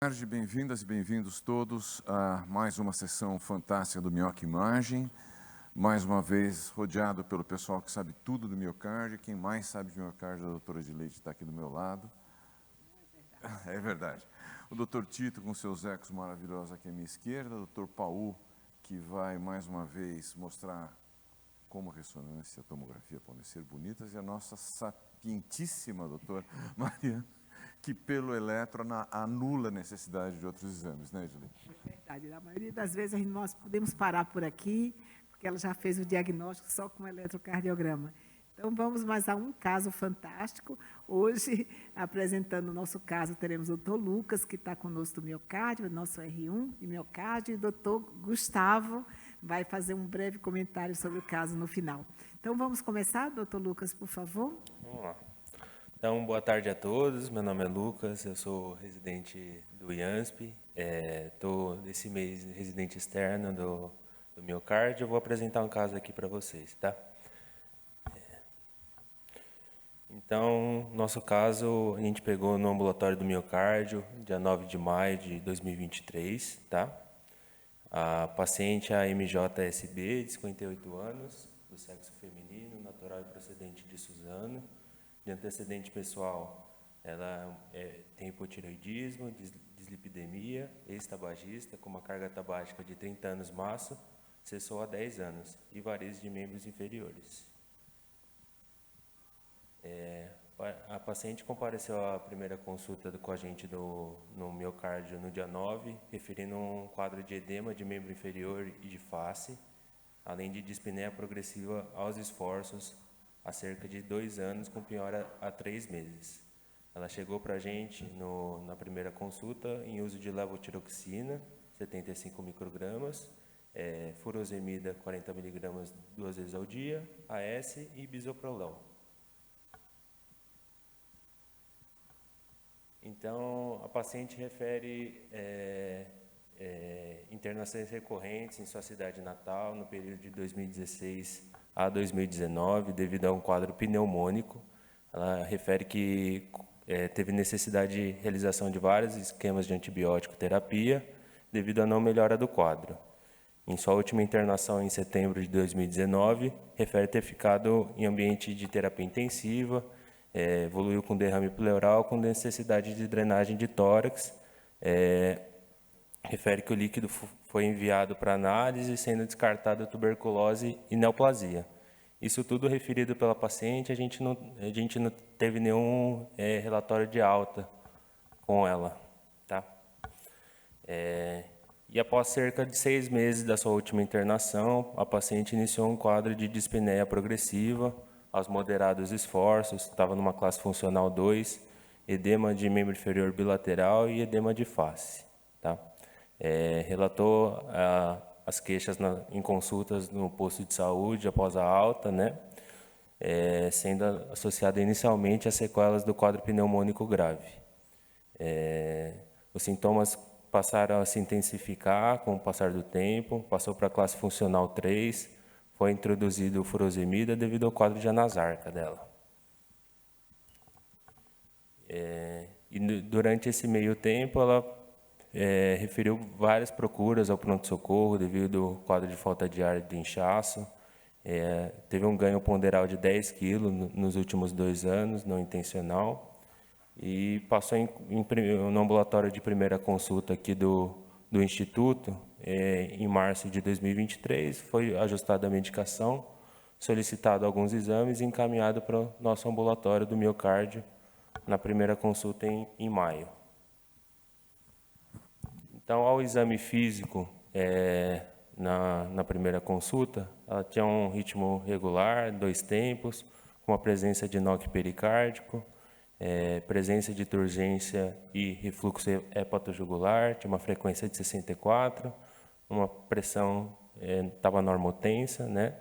Boa tarde, bem-vindas e bem-vindos todos a mais uma sessão fantástica do Minhoca Imagem. Mais uma vez, rodeado pelo pessoal que sabe tudo do miocárdio. Quem mais sabe de miocárdio, a doutora Gileide está aqui do meu lado. É verdade. O doutor Tito, com seus ecos maravilhosos aqui à minha esquerda. O doutor Paul, que vai mais uma vez mostrar como a ressonância e a tomografia podem ser bonitas. E a nossa sapientíssima doutora Mariana, que pelo eletro anula a necessidade de outros exames, né, Julie? É verdade. Na maioria das vezes nós podemos parar por aqui, porque ela já fez o diagnóstico só com eletrocardiograma. Então, vamos mais a um caso fantástico. Hoje, apresentando o nosso caso, teremos o doutor Lucas, que está conosco do miocárdio, nosso R1 de miocárdio, e o doutor Gustavo vai fazer um breve comentário sobre o caso no final. Então, vamos começar, doutor Lucas, por favor. Vamos lá. Então, boa tarde a todos. Meu nome é Lucas, eu sou residente do IANSP. Estou, esse mês, residente externo do miocárdio. Eu vou apresentar um caso aqui para vocês, tá? Então, nosso caso, a gente pegou no ambulatório do miocárdio, dia 9 de maio de 2023, tá? A paciente é a MJSB, de 58 anos, do sexo feminino, natural e procedente de Suzano. De antecedente pessoal, ela tem hipotireoidismo, dislipidemia, ex-tabagista, com uma carga tabágica de 30 anos maço, cessou há 10 anos, e varizes de membros inferiores. A paciente compareceu à primeira consulta com a gente no miocárdio no dia 9, referindo um quadro de edema de membro inferior e de face, além de dispneia progressiva aos esforços, há cerca de 2 anos, com piora há 3 meses. Ela chegou para a gente na primeira consulta em uso de levotiroxina, 75 microgramas, furosemida, 40 miligramas 2 vezes ao dia, AS e bisoprolol. Então, a paciente refere internações recorrentes em sua cidade natal no período de 2016 a 2019, devido a um quadro pneumônico. Ela refere que teve necessidade de realização de vários esquemas de antibiótico terapia, devido à não melhora do quadro. Em sua última internação, em setembro de 2019, refere ter ficado em ambiente de terapia intensiva, evoluiu com derrame pleural, com necessidade de drenagem de tórax. Refere que o líquido foi enviado para análise, sendo descartada tuberculose e neoplasia. Isso tudo referido pela paciente, a gente não teve nenhum relatório de alta com ela, tá? E após cerca de 6 meses da sua última internação, a paciente iniciou um quadro de dispneia progressiva aos moderados esforços, estava numa classe funcional 2, edema de membro inferior bilateral e edema de face, tá? Relatou as queixas em consultas no posto de saúde após a alta, né? Sendo associada inicialmente às sequelas do quadro pneumônico grave. Os sintomas passaram a se intensificar com o passar do tempo, passou para a classe funcional 3, foi introduzido furosemida devido ao quadro de anasarca dela. E durante esse meio tempo, ela referiu várias procuras ao pronto-socorro devido ao quadro de falta de ar e do inchaço. Teve um ganho ponderal de 10 quilos nos últimos 2 anos, não intencional. E passou no ambulatório de primeira consulta aqui do Instituto, em março de 2023, foi ajustada a medicação, solicitado alguns exames e encaminhado para o nosso ambulatório do miocárdio na primeira consulta em maio. Então, ao exame físico, na primeira consulta, ela tinha um ritmo regular, 2 tempos, com a presença de NOC pericárdico, presença de turgência e refluxo hepatojugular, tinha uma frequência de 64, uma pressão estava normotensa, né?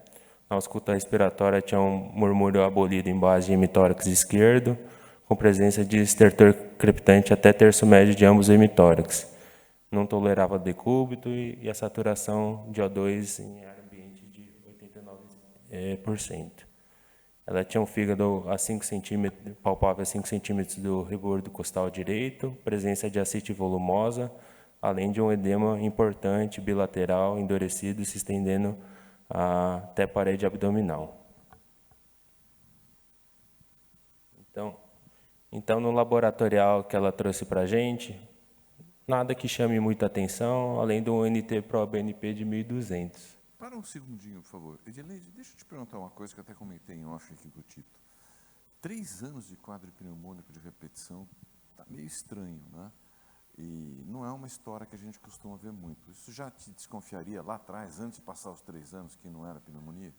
Na ausculta respiratória tinha um murmúrio abolido em base de hemitórax esquerdo, com presença de estertor crepitante até terço médio de ambos os hemitórax. Não tolerava decúbito e a saturação de O2 em ar ambiente de 89%. Ela tinha um fígado a 5 centímetros, palpável a 5 centímetros do rebordo costal direito, presença de ascite volumosa, além de um edema importante, bilateral, endurecido, se estendendo até a parede abdominal. Então, no laboratorial que ela trouxe para a gente, nada que chame muita atenção, além do NT-proBNP de 1.200. Para um segundinho, por favor. Edileide, deixa eu te perguntar uma coisa que eu até comentei em off aqui com o Tito. 3 anos de quadro pneumônico de repetição está meio estranho, né? E não é uma história que a gente costuma ver muito. Isso já te desconfiaria lá atrás, antes de passar os 3 anos, que não era pneumonia?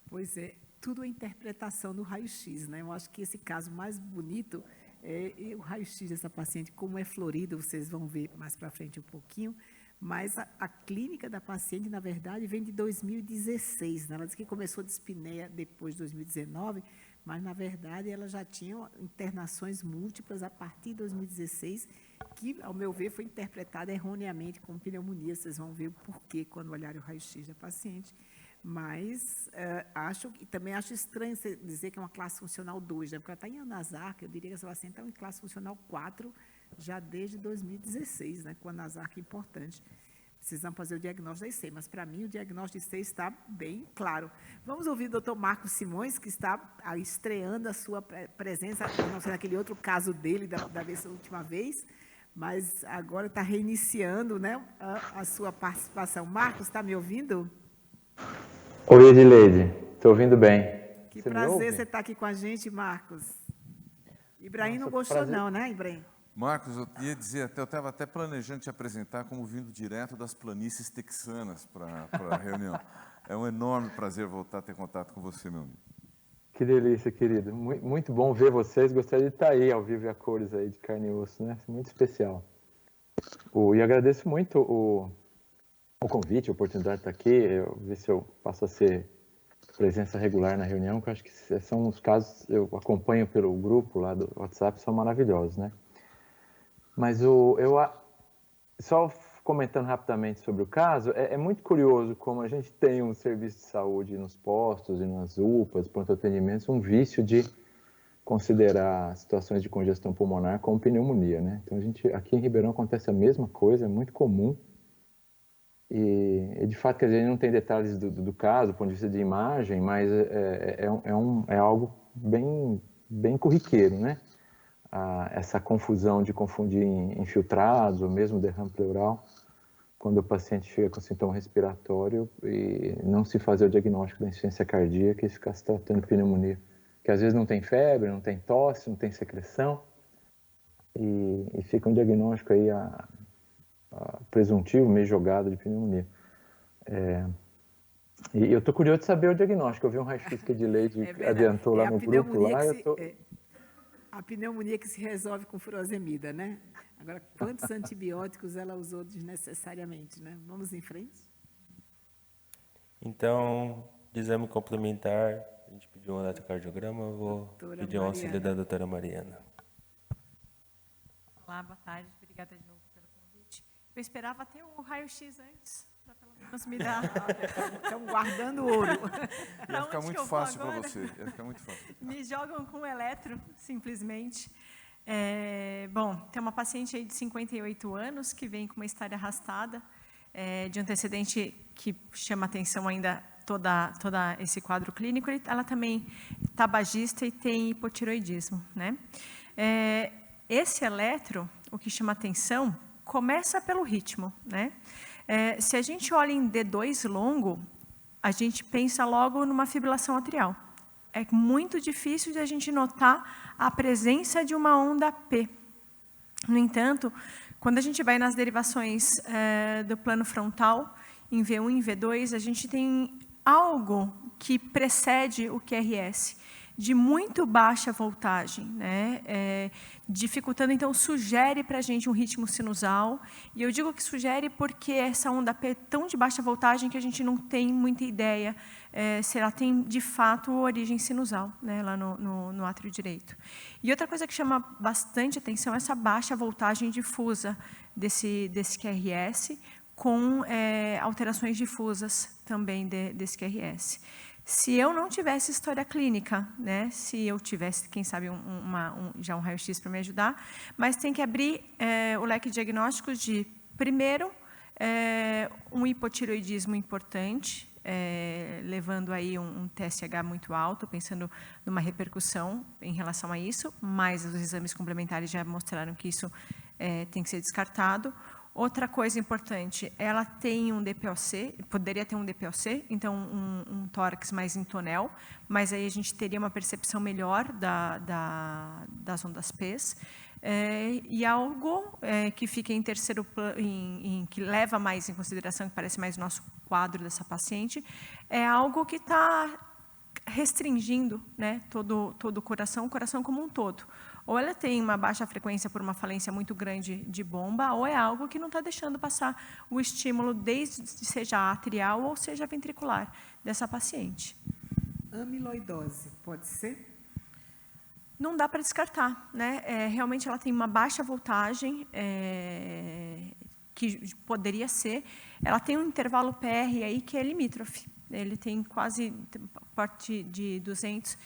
Pois é, tudo é interpretação do raio-x, né? Eu acho que esse caso mais bonito é o raio-x dessa paciente, como é florido, vocês vão ver mais para frente um pouquinho, mas a clínica da paciente, na verdade, vem de 2016, né? Ela disse que começou dispneia depois de 2019, mas, na verdade, ela já tinha internações múltiplas a partir de 2016, que, ao meu ver, foi interpretada erroneamente como pneumonia. Vocês vão ver o porquê quando olharem o raio-x da paciente. Mas também acho estranho você dizer que é uma classe funcional 2, né? Porque ela está em Anasarca, eu diria que essa paciente está em classe funcional 4 já desde 2016, né? Com a Anasarca importante. Precisamos fazer o diagnóstico da IC, mas para mim o diagnóstico de IC está bem claro. Vamos ouvir o Dr. Marcos Simões, que está estreando a sua presença, não sei naquele outro caso dele, da última vez, mas agora está reiniciando, né, a sua participação. Marcos, está me ouvindo? Oi, Edileide, estou ouvindo bem. Que prazer você estar aqui com a gente, Marcos. Ibrahim não gostou não, né, Ibrahim? Marcos, eu ia dizer, eu estava até planejando te apresentar como vindo direto das planícies texanas para a reunião. É um enorme prazer voltar a ter contato com você, meu amigo. Que delícia, querido. Muito bom ver vocês. Gostaria de estar aí, ao vivo e a cores, aí, de carne e osso, né? Muito especial. E agradeço muito o convite, a oportunidade de estar aqui. Eu ver se eu passo a ser presença regular na reunião, que eu acho que são os casos, eu acompanho pelo grupo lá do WhatsApp, são maravilhosos, né? Mas só comentando rapidamente sobre o caso, é muito curioso como a gente tem um serviço de saúde nos postos e nas UPAs, pronto-atendimentos, um vício de considerar situações de congestão pulmonar como pneumonia, né? Então, aqui em Ribeirão acontece a mesma coisa, é muito comum. E de fato, quer dizer, não tem detalhes do caso, do ponto de vista de imagem, mas é algo bem corriqueiro, né? Essa confusão de confundir infiltrados ou mesmo derrame pleural, quando o paciente chega com sintoma respiratório e não se fazer o diagnóstico da insuficiência cardíaca e ficar se tratando de pneumonia. Que às vezes não tem febre, não tem tosse, não tem secreção, e fica um diagnóstico aí presuntivo, meio jogado de pneumonia. E eu estou curioso de saber o diagnóstico. Eu vi um raio-x que a Edileide adiantou lá no grupo. A pneumonia que se resolve com furosemida, né? Agora, quantos antibióticos ela usou desnecessariamente, né? Vamos em frente? Então, de exame complementar, a gente pediu um eletrocardiograma, eu vou pedir um auxílio da doutora Mariana. Olá, boa tarde, obrigada de novo pelo convite. Eu esperava ter o raio-x antes, para pelo menos me dar... Estão guardando ouro. Ia ficar muito fácil para você, ia ficar muito fácil. Me jogam com eletro, simplesmente. Bom, tem uma paciente aí de 58 anos que vem com uma história arrastada, de antecedente que chama atenção ainda toda esse quadro clínico. Ela também é tabagista e tem hipotiroidismo, né? Esse eletro, o que chama atenção, começa pelo ritmo, né? Se a gente olha em D2 longo, a gente pensa logo numa fibrilação atrial. É muito difícil de a gente notar a presença de uma onda P. No entanto, quando a gente vai nas derivações do plano frontal, em V1 e em V2, a gente tem algo que precede o QRS, de muito baixa voltagem, né? Dificultando, então, sugere para a gente um ritmo sinusal. E eu digo que sugere porque essa onda P é tão de baixa voltagem que a gente não tem muita ideia se ela tem, de fato, origem sinusal, né? Lá no átrio direito. E outra coisa que chama bastante atenção é essa baixa voltagem difusa desse QRS, com alterações difusas também desse QRS. Se eu não tivesse história clínica, né? Se eu tivesse, quem sabe, já um raio-x para me ajudar, mas tem que abrir o leque de diagnósticos de, primeiro, um hipotireoidismo importante, levando aí um TSH muito alto, pensando numa repercussão em relação a isso, mas os exames complementares já mostraram que isso tem que ser descartado. Outra coisa importante, ela tem um DPOC, poderia ter um DPOC, então um tórax mais em tonel, mas aí a gente teria uma percepção melhor das ondas P's. E algo que fica em terceiro plano, que leva mais em consideração, que parece mais o nosso quadro dessa paciente, é algo que está restringindo, né, todo o coração como um todo. Ou ela tem uma baixa frequência por uma falência muito grande de bomba, ou é algo que não está deixando passar o estímulo, desde seja atrial ou seja ventricular, dessa paciente. Amiloidose, pode ser? Não dá para descartar, né? Realmente ela tem uma baixa voltagem, que poderia ser. Ela tem um intervalo PR aí que é limítrofe. Ele tem quase parte de 200.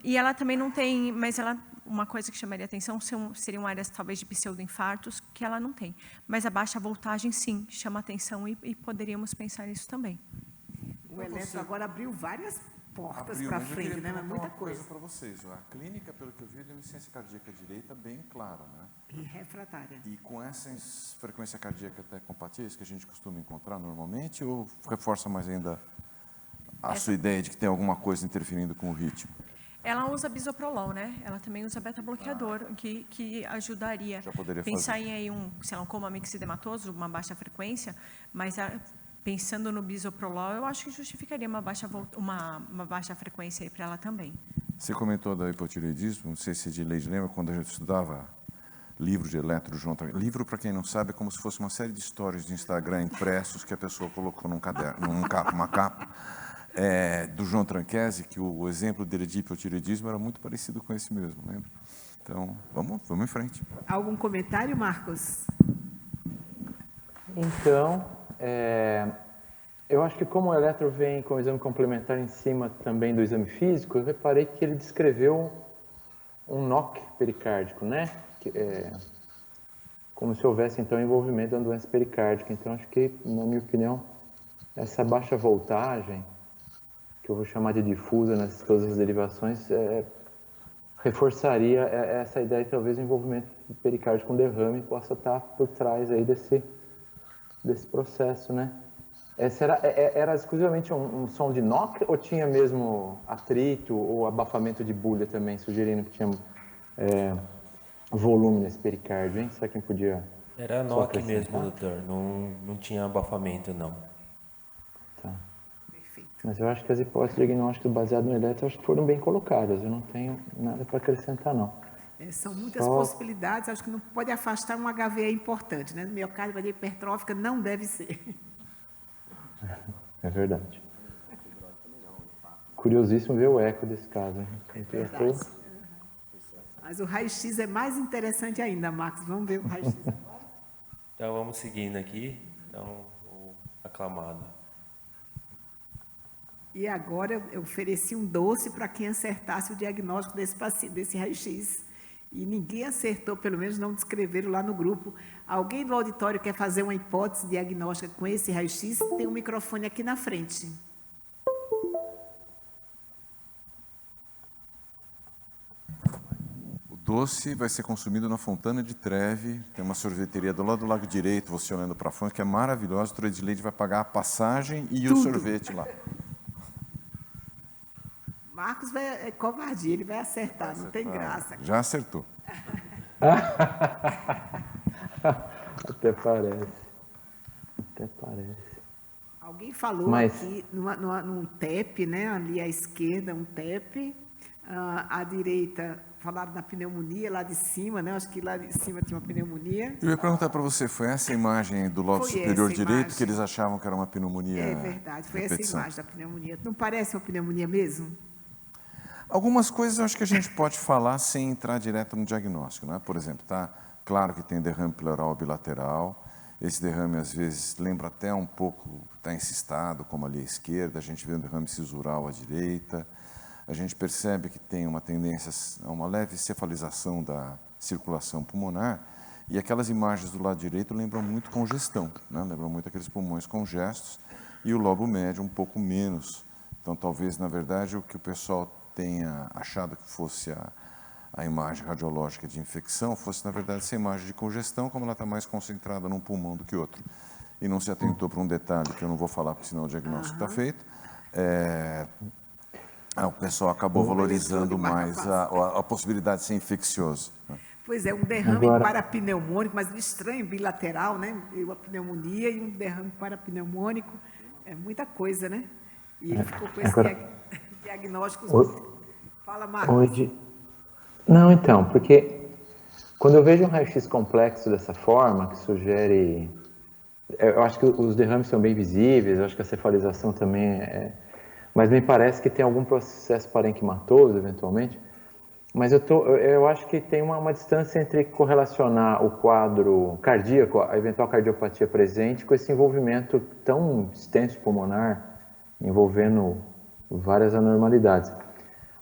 E ela também não tem, mas uma coisa que chamaria atenção seriam áreas talvez de pseudoinfartos, que ela não tem. Mas a baixa voltagem, sim, chama atenção e poderíamos pensar nisso também. O eletro agora abriu várias portas para frente, né? Mas muita coisa para vocês. A clínica, pelo que eu vi, é uma insuficiência cardíaca direita bem clara, né? E refratária. E com essa frequência cardíaca até compatíveis que a gente costuma encontrar normalmente, ou reforça mais ainda a sua ideia de que tem alguma coisa interferindo com o ritmo? Ela usa bisoprolol, né? Ela também usa beta-bloqueador, que ajudaria. Já poderia pensar fazer. em aí sei lá, um coma mixedematoso, uma baixa frequência, mas pensando no bisoprolol, eu acho que justificaria uma baixa frequência aí para ela também. Você comentou do hipotireoidismo, não sei se a Edileide lembra, quando a gente estudava livro de eletro, livro, para quem não sabe, é como se fosse uma série de histórias de Instagram impressos que a pessoa colocou num caderno, uma capa, do João Tranchesi, que o exemplo dele de hipotireoidismo era muito parecido com esse mesmo, lembra? Então, vamos em frente. Algum comentário, Marcos? Então, eu acho que como o eletro vem com o exame complementar em cima também do exame físico, eu reparei que ele descreveu um NOC pericárdico, né? Como se houvesse, então, envolvimento da doença pericárdica. Então, acho que, na minha opinião, essa baixa voltagem, que eu vou chamar de difusa nas todas as derivações, reforçaria essa ideia de talvez o envolvimento pericárdico com derrame possa estar por trás aí desse processo, né? Era exclusivamente um som de NOC ou tinha mesmo atrito ou abafamento de bulha também, sugerindo que tinha volume nesse pericárdio, hein? Será que podia... Era NOC mesmo, doutor, não tinha abafamento, não. Tá. Mas eu acho que as hipóteses diagnósticas baseadas no eletro acho que foram bem colocadas, eu não tenho nada para acrescentar, não. São muitas possibilidades, acho que não pode afastar um HVE importante, né? Miocárdio hipertrófica não deve ser. É verdade. Curiosíssimo ver o eco desse caso, hein? É verdade. Mas o raio-x é mais interessante ainda, Marcos. Vamos ver o raio-x agora? Então, vamos seguindo aqui. Então, o aclamado. E agora eu ofereci um doce para quem acertasse o diagnóstico desse raio-x. E ninguém acertou, pelo menos não descreveram lá no grupo. Alguém do auditório quer fazer uma hipótese diagnóstica com esse raio-x? Tem um microfone aqui na frente. O doce vai ser consumido na Fontana de Trevi, tem uma sorveteria do lado do lado direito, você olhando para frente, que é maravilhosa. O Edileide vai pagar a passagem e o sorvete lá. Marcos é covardia, ele vai acertar, não tem graça. Já acertou. Até parece. Alguém falou aqui num TEP, né? Ali à esquerda, um TEP. À direita, falaram da pneumonia lá de cima, né? Acho que lá de cima tinha uma pneumonia. Eu ia perguntar para você, foi essa imagem do lóbulo superior direito que eles achavam que era uma pneumonia? É verdade, foi essa imagem da pneumonia. Não parece uma pneumonia mesmo? Algumas coisas eu acho que a gente pode falar sem entrar direto no diagnóstico, né? Por exemplo, tá claro que tem derrame pleural bilateral, Esse derrame, às vezes, lembra até um pouco, está encistado, como ali à esquerda, a gente vê um derrame cisural à direita, a gente percebe que tem uma tendência a uma leve cefalização da circulação pulmonar, e aquelas imagens do lado direito lembram muito congestão, né? Lembram muito aqueles pulmões congestos, e o lobo médio um pouco menos. Então, talvez, na verdade, o que o pessoal tenha achado que fosse a imagem radiológica de infecção fosse, na verdade, essa imagem de congestão, como ela está mais concentrada num pulmão do que outro. E não se atentou para um detalhe que eu não vou falar, porque senão o diagnóstico está feito. O pessoal acabou valorizando mais a possibilidade de ser infeccioso, né? Pois é, um derrame parapneumônico, mas estranho, bilateral, né? A pneumonia e um derrame parapneumônico, é muita coisa, né? E ele ficou com esse diagnóstico. Fala, Marcos. Não, então, porque quando eu vejo um raio-x complexo dessa forma, que sugere... Eu acho que os derrames são bem visíveis, eu acho que a cefalização também é... Mas me parece que tem algum processo parenquimatoso, eventualmente. Mas eu acho que tem uma distância entre correlacionar o quadro cardíaco, a eventual cardiopatia presente, com esse envolvimento tão extenso pulmonar, envolvendo várias anormalidades.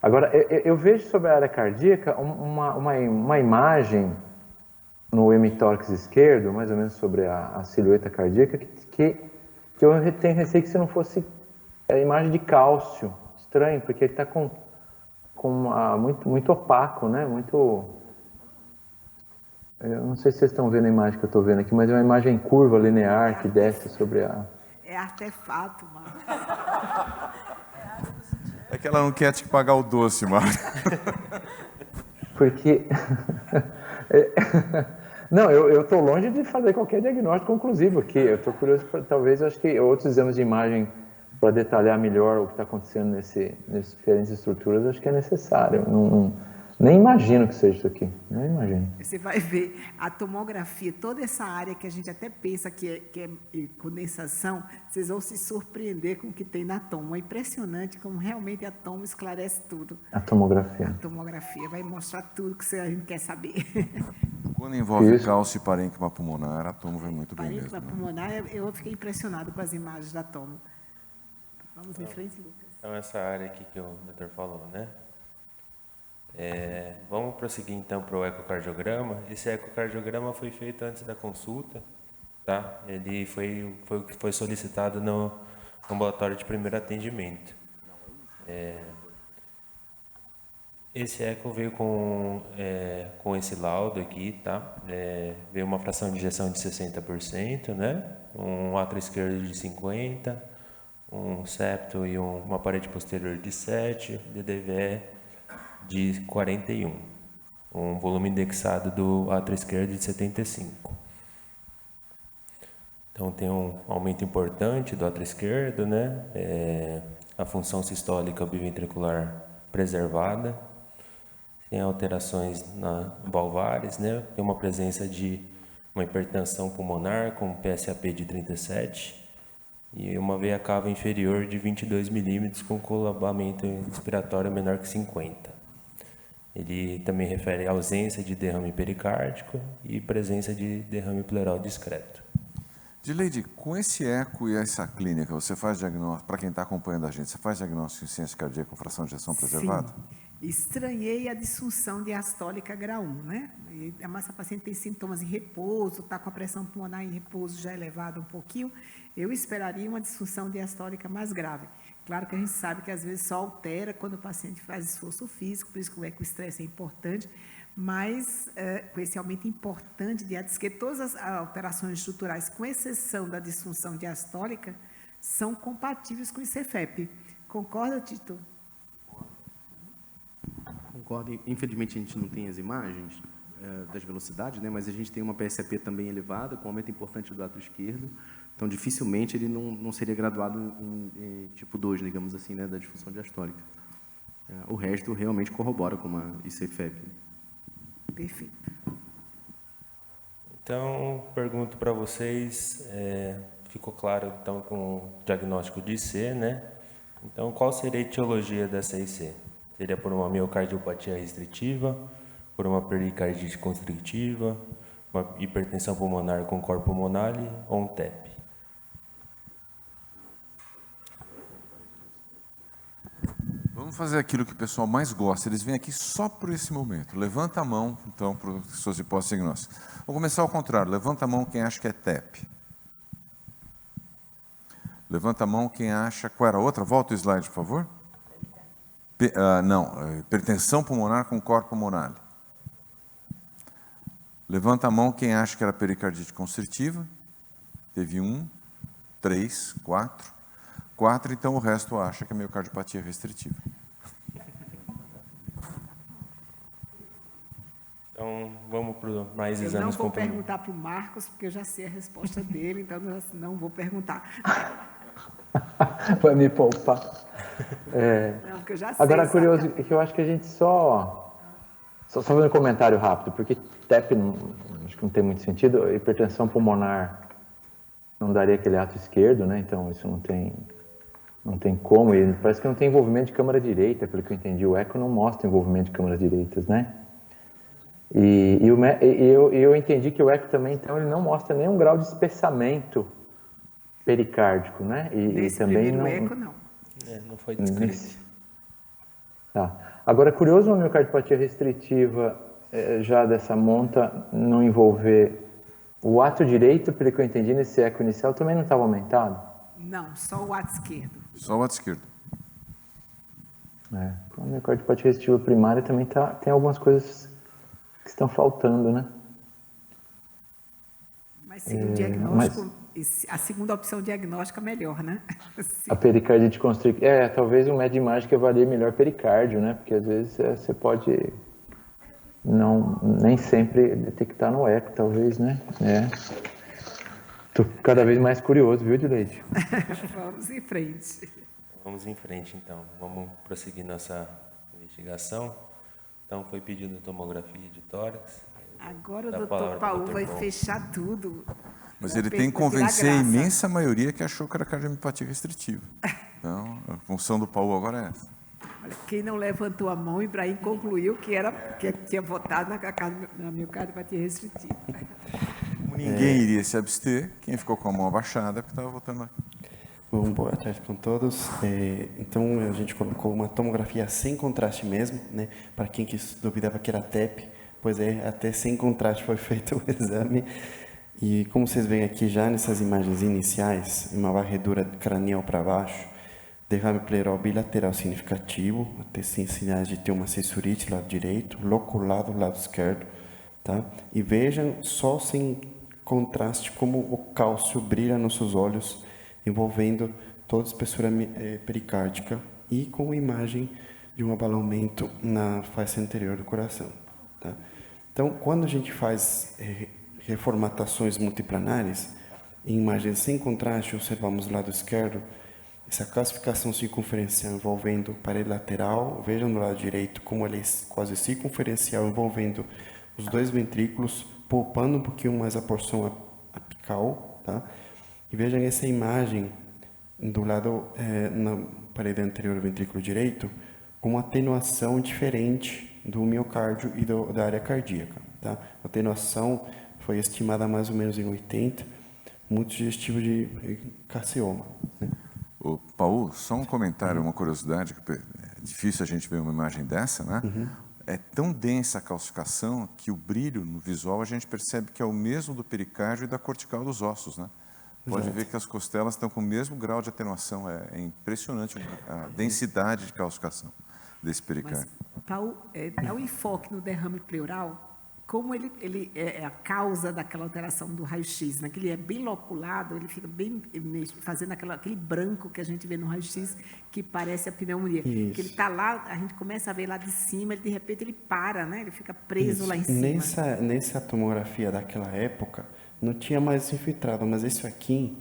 Agora, eu vejo sobre a área cardíaca uma imagem no hemitórax esquerdo, mais ou menos sobre a silhueta cardíaca, que eu tenho receio que se não fosse a imagem de cálcio. Estranho, porque ele está muito opaco, né? Eu não sei se vocês estão vendo a imagem que eu estou vendo aqui, mas é uma imagem curva, linear, que desce sobre a... É artefato, Marcos. É que ela não quer te pagar o doce, Marcos. Porque... Não, eu estou longe de fazer qualquer diagnóstico conclusivo aqui. Eu estou curioso, talvez, acho que outros exames de imagem para detalhar melhor o que está acontecendo nessas diferentes estruturas, acho que é necessário. Nem imagino que seja isso aqui, nem imagino. Você vai ver a tomografia, toda essa área que a gente até pensa que é condensação, vocês vão se surpreender com o que tem na tomo. É impressionante como realmente a tomo esclarece tudo. A tomografia. A tomografia vai mostrar tudo que a gente quer saber. Quando envolve cálcio e parênquima pulmonar, a tomo vai muito bem mesmo. Parênquima pulmonar, eu fiquei impressionado com as imagens da tomo. Vamos em frente, Lucas. Então, essa área aqui que o doutor falou, né? Vamos prosseguir, então, para o ecocardiograma. Esse ecocardiograma foi feito antes da consulta, tá? Ele foi o que foi solicitado no ambulatório de primeiro atendimento. Esse eco veio com esse laudo aqui, tá? Veio uma fração de ejeção de 60%, né? Um átrio esquerdo de 50%, um septo e uma parede posterior de 7, DDVE de 41, um volume indexado do átrio esquerdo de 75. Então tem um aumento importante do átrio esquerdo, né? A função sistólica biventricular preservada, tem alterações na valvares, né? Tem uma presença de uma hipertensão pulmonar com PSAP de 37 e uma veia cava inferior de 22 milímetros com colabamento inspiratório menor que 50. Ele também refere à ausência de derrame pericárdico e presença de derrame pleural discreto. Dileide, com esse eco e essa clínica, você faz diagnóstico, para quem está acompanhando a gente, você faz diagnóstico em ciência cardíaca com fração de ejeção preservada? Sim. Estranhei a disfunção diastólica grau 1, né? Mas essa paciente tem sintomas em repouso, está com a pressão pulmonar em repouso já elevada um pouquinho, eu esperaria uma disfunção diastólica mais grave. Claro que a gente sabe que às vezes só altera quando o paciente faz esforço físico, por isso que o ecoestresse é importante, mas com esse aumento importante de diz que todas as alterações estruturais, com exceção da disfunção diastólica, são compatíveis com o ICFEP. Concorda, Tito? Concordo. Infelizmente, a gente não tem as imagens das velocidades, né? Mas a gente tem uma PSAP também elevada, com aumento importante do átrio esquerdo. Então, dificilmente ele não seria graduado em tipo 2, digamos assim, né, da disfunção diastólica. O resto realmente corrobora com uma ICFEP. Perfeito. Então, pergunto para vocês, ficou claro, então, com o diagnóstico de IC, né? Então, qual seria a etiologia dessa IC? Seria por uma miocardiopatia restritiva, por uma pericardite constrictiva, uma hipertensão pulmonar com cor pulmonar ou um TEP. Vamos fazer aquilo que o pessoal mais gosta. Eles vêm aqui só por esse momento. Levanta a mão, então, para as suas hipóteses diagnósticas. Vamos começar ao contrário. Levanta a mão quem acha que é TEP. Levanta a mão quem acha... Qual era a outra? Volta o slide, por favor. Hipertensão pulmonar com cor pulmonar. Levanta a mão quem acha que era pericardite constritiva. Teve 1, 3, 4. 4, então o resto acha que é miocardiopatia restritiva. Então, vamos para mais exames Eu não vou complementares. perguntar para o Marcos, porque eu já sei a resposta dele, então não vou perguntar. Vai me poupar. Não, porque eu já sei. Agora, curioso, sabe? é que eu acho que a gente só fazendo um comentário rápido, porque TEP acho que não tem muito sentido, hipertensão pulmonar não daria aquele ato esquerdo, né? Então isso não tem como, e parece que não tem envolvimento de câmara direita, pelo que eu entendi, o eco não mostra envolvimento de câmaras direitas, né? E eu entendi que o eco também, então, ele não mostra nenhum grau de espessamento pericárdico, né? Nesse também primeiro não, eco, não. Não foi descrito. Tá. Agora, curioso uma miocardiopatia restritiva já dessa monta não envolver o ato direito, pelo que eu entendi, nesse eco inicial também não estava aumentado? Não, só o lado esquerdo. Só o lado esquerdo. A miocardiopatia restritiva primária também tem algumas coisas que estão faltando, né? Mas segundo o diagnóstico, a segunda opção diagnóstica é melhor, né? A pericardite constrictiva. Talvez o médio de imagem que avalie melhor pericárdio, né? Porque às vezes você pode nem sempre detectar no eco, talvez, né? Tô cada vez mais curioso, viu, Dileide? Vamos em frente. Vamos em frente, então. Vamos prosseguir nossa investigação. Então, foi pedido tomografia de tórax. Agora o Dá a doutor palavra Paulo pro vai Dr. Paulo. fechar tudo. Mas Vou ele pe- tem que vou tirar convencer a graça. imensa maioria que achou que era cardiomiopatia restritiva. Então, a função do Paulo agora é essa. Olha, quem não levantou a mão, Ibrahim concluiu que tinha votado na miocardiopatia restritiva. Como ninguém iria se abster, quem ficou com a mão abaixada é porque estava votando aqui. Bom, boa tarde com todos. Então, a gente colocou uma tomografia sem contraste mesmo, né? Para quem duvidava que era TEP, pois até sem contraste foi feito o exame. E como vocês veem aqui já nessas imagens iniciais, uma varredura cranial para baixo, derrame pleural bilateral significativo, até sem sinais de ter uma cessurite lado direito, loculado lado esquerdo, tá? E vejam só sem contraste como o cálcio brilha nos seus olhos, envolvendo toda a espessura pericárdica e com imagem de um abalamento na face anterior do coração, tá? Então, quando a gente faz reformatações multiplanares, em imagens sem contraste, observamos o lado esquerdo, essa calcificação circunferencial envolvendo parede lateral, vejam do lado direito como ela é quase circunferencial, envolvendo os dois ventrículos, poupando um pouquinho mais a porção apical, tá? E vejam essa imagem do lado, na parede anterior do ventrículo direito, com uma atenuação diferente do miocárdio e da área cardíaca, tá? A atenuação foi estimada mais ou menos em 80, muito sugestivo de carcioma, né? Ô, Paulo, só um comentário, uma curiosidade, que é difícil a gente ver uma imagem dessa, né? É tão densa a calcificação que o brilho no visual a gente percebe que é o mesmo do pericárdio e da cortical dos ossos, né? Pode ver que as costelas estão com o mesmo grau de atenuação, é impressionante a densidade de calcificação desse pericárdio. Mas, Paulo, dá um enfoque no derrame pleural, como ele é a causa daquela alteração do raio-x, né? Que ele é bem loculado, ele fica bem fazendo aquele branco que a gente vê no raio-x, que parece a pneumonia. Isso. Que ele está lá, a gente começa a ver lá de cima, de repente ele para, né? Ele fica preso lá em cima. Nessa tomografia daquela época, não tinha mais infiltrado, mas isso aqui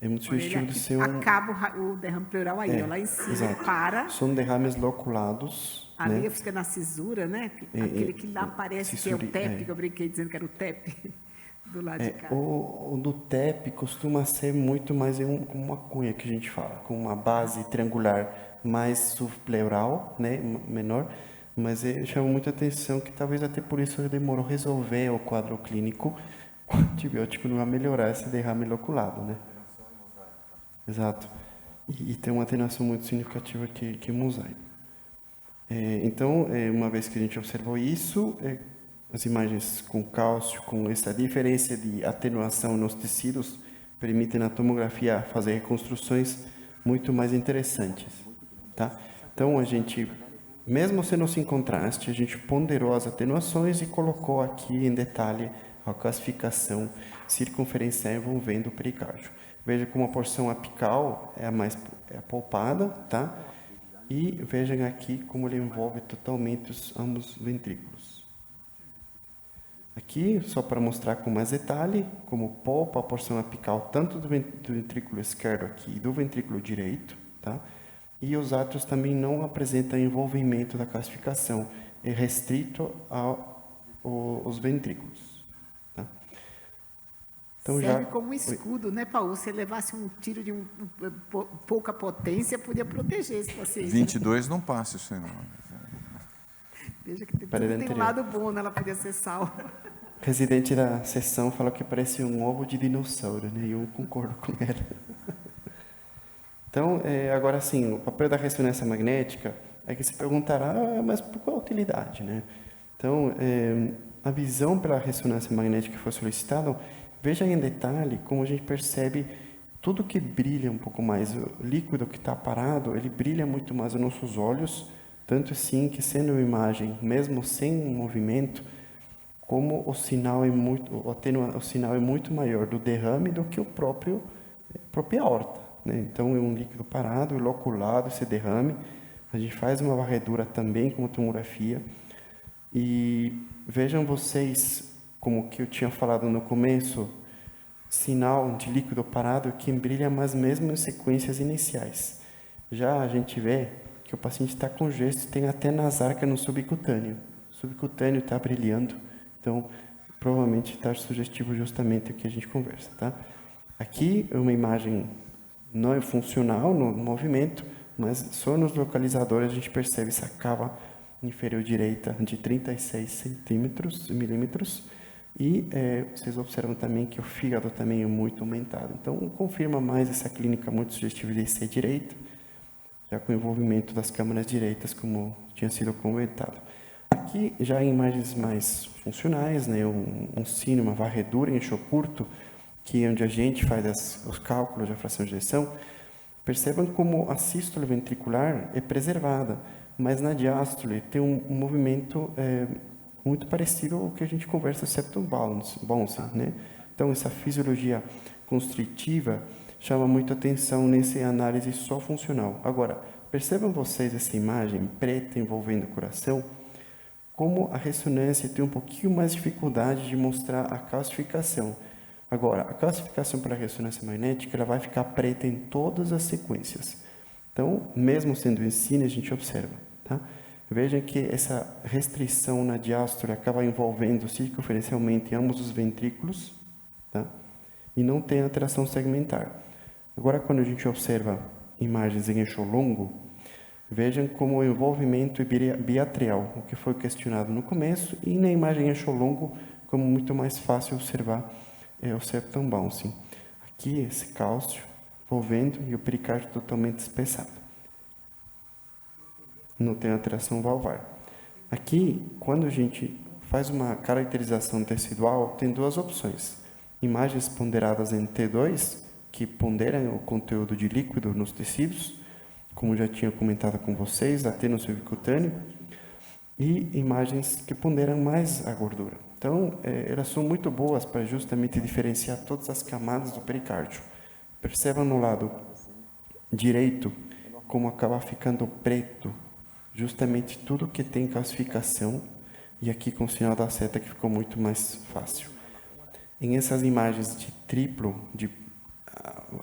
é muito Olha, sugestivo ele de ser um... acaba o derrame pleural aí, ó, lá em cima, ele exato. para. São derrames loculados, Ali né? fica na cisura, né? Aquele que lá parece que é o TEP, que eu brinquei dizendo que era o TEP do lado de cá. O do TEP costuma ser muito mais como uma cunha que a gente fala, com uma base triangular mais subpleural, né, menor, mas chama muita atenção que talvez até por isso demorou a resolver o quadro clínico, o antibiótico não vai melhorar esse derrame loculado, né? Exato. E tem uma atenuação muito significativa que mosaico. Então, uma vez que a gente observou isso, as imagens com cálcio, com essa diferença de atenuação nos tecidos, permitem na tomografia fazer reconstruções muito mais interessantes, tá? Então, a gente, mesmo sendo sem contraste, a gente ponderou as atenuações e colocou aqui em detalhe a classificação circunferencial envolvendo o pericárdio. Veja como a porção apical é a poupada, tá? E vejam aqui como ele envolve totalmente ambos os ventrículos. Aqui, só para mostrar com mais detalhe, como polpa a porção apical tanto do ventrículo esquerdo aqui e do ventrículo direito, tá? E os átrios também não apresentam envolvimento da calcificação, é restrito aos ventrículos. Tá? Então, serve como um escudo, né, Paulo? Se levasse um tiro de pouca potência, podia proteger esse paciente. 22 não passa isso aí, não. Veja que tem um lado bom, né? Ela podia ser salva. O presidente da sessão falou que parece um ovo de dinossauro, né? E eu concordo com ela. Então, agora sim, o papel da ressonância magnética é que se perguntará, mas por qual utilidade, né? Então, a visão pela ressonância magnética que foi solicitada, veja em detalhe como a gente percebe tudo que brilha um pouco mais. O líquido que está parado, ele brilha muito mais aos nossos olhos, tanto assim que sendo uma imagem, mesmo sem movimento, como o sinal é muito maior do derrame do que a própria aorta, né? Então, é um líquido parado, inoculado, esse derrame. A gente faz uma varredura também com a tomografia. E vejam vocês, como que eu tinha falado no começo, sinal de líquido parado que brilha mais mesmo em sequências iniciais. Já a gente vê que o paciente está com gesto, tem até nasarca no subcutâneo. O subcutâneo está brilhando, então provavelmente está sugestivo justamente o que a gente conversa, tá? Aqui é uma imagem não é funcional no movimento, mas só nos localizadores a gente percebe essa cava inferior direita de 36 milímetros, e vocês observam também que o fígado também é muito aumentado. Então, confirma mais essa clínica muito sugestiva de ser direita, já com envolvimento das câmaras direitas, como tinha sido comentado. Aqui, já em imagens mais funcionais, né, um sino, uma varredura em eixo curto, que é onde a gente faz os cálculos da fração de ejeção, percebam como a sístole ventricular é preservada, mas na diástole tem um movimento muito parecido ao que a gente conversa septum bouncing, né? Então, essa fisiologia constritiva chama muito atenção nessa análise só funcional. Agora, percebam vocês essa imagem preta envolvendo o coração, como a ressonância tem um pouquinho mais de dificuldade de mostrar a calcificação. Agora, a calcificação pela ressonância magnética ela vai ficar preta em todas as sequências. Então, mesmo sendo em cine, a gente observa. Tá? Vejam que essa restrição na diástole acaba envolvendo circunferencialmente ambos os ventrículos, tá? E não tem alteração segmentar. Agora, quando a gente observa imagens em eixo longo, vejam como o envolvimento é biatrial, o que foi questionado no começo, e na imagem em eixo longo, como muito mais fácil observar o septum bouncing. Aqui, esse cálcio envolvendo e o pericárdio totalmente espessado. Não tem alteração valvar. Aqui, quando a gente faz uma caracterização tecidual, tem duas opções. Imagens ponderadas em T2, que ponderam o conteúdo de líquido nos tecidos, como já tinha comentado com vocês, até no subcutâneo, e imagens que ponderam mais a gordura. Então, elas são muito boas para justamente diferenciar todas as camadas do pericárdio. Percebam no lado direito como acaba ficando preto, justamente tudo que tem calcificação, e aqui com o sinal da seta que ficou muito mais fácil. Em essas imagens de triplo, de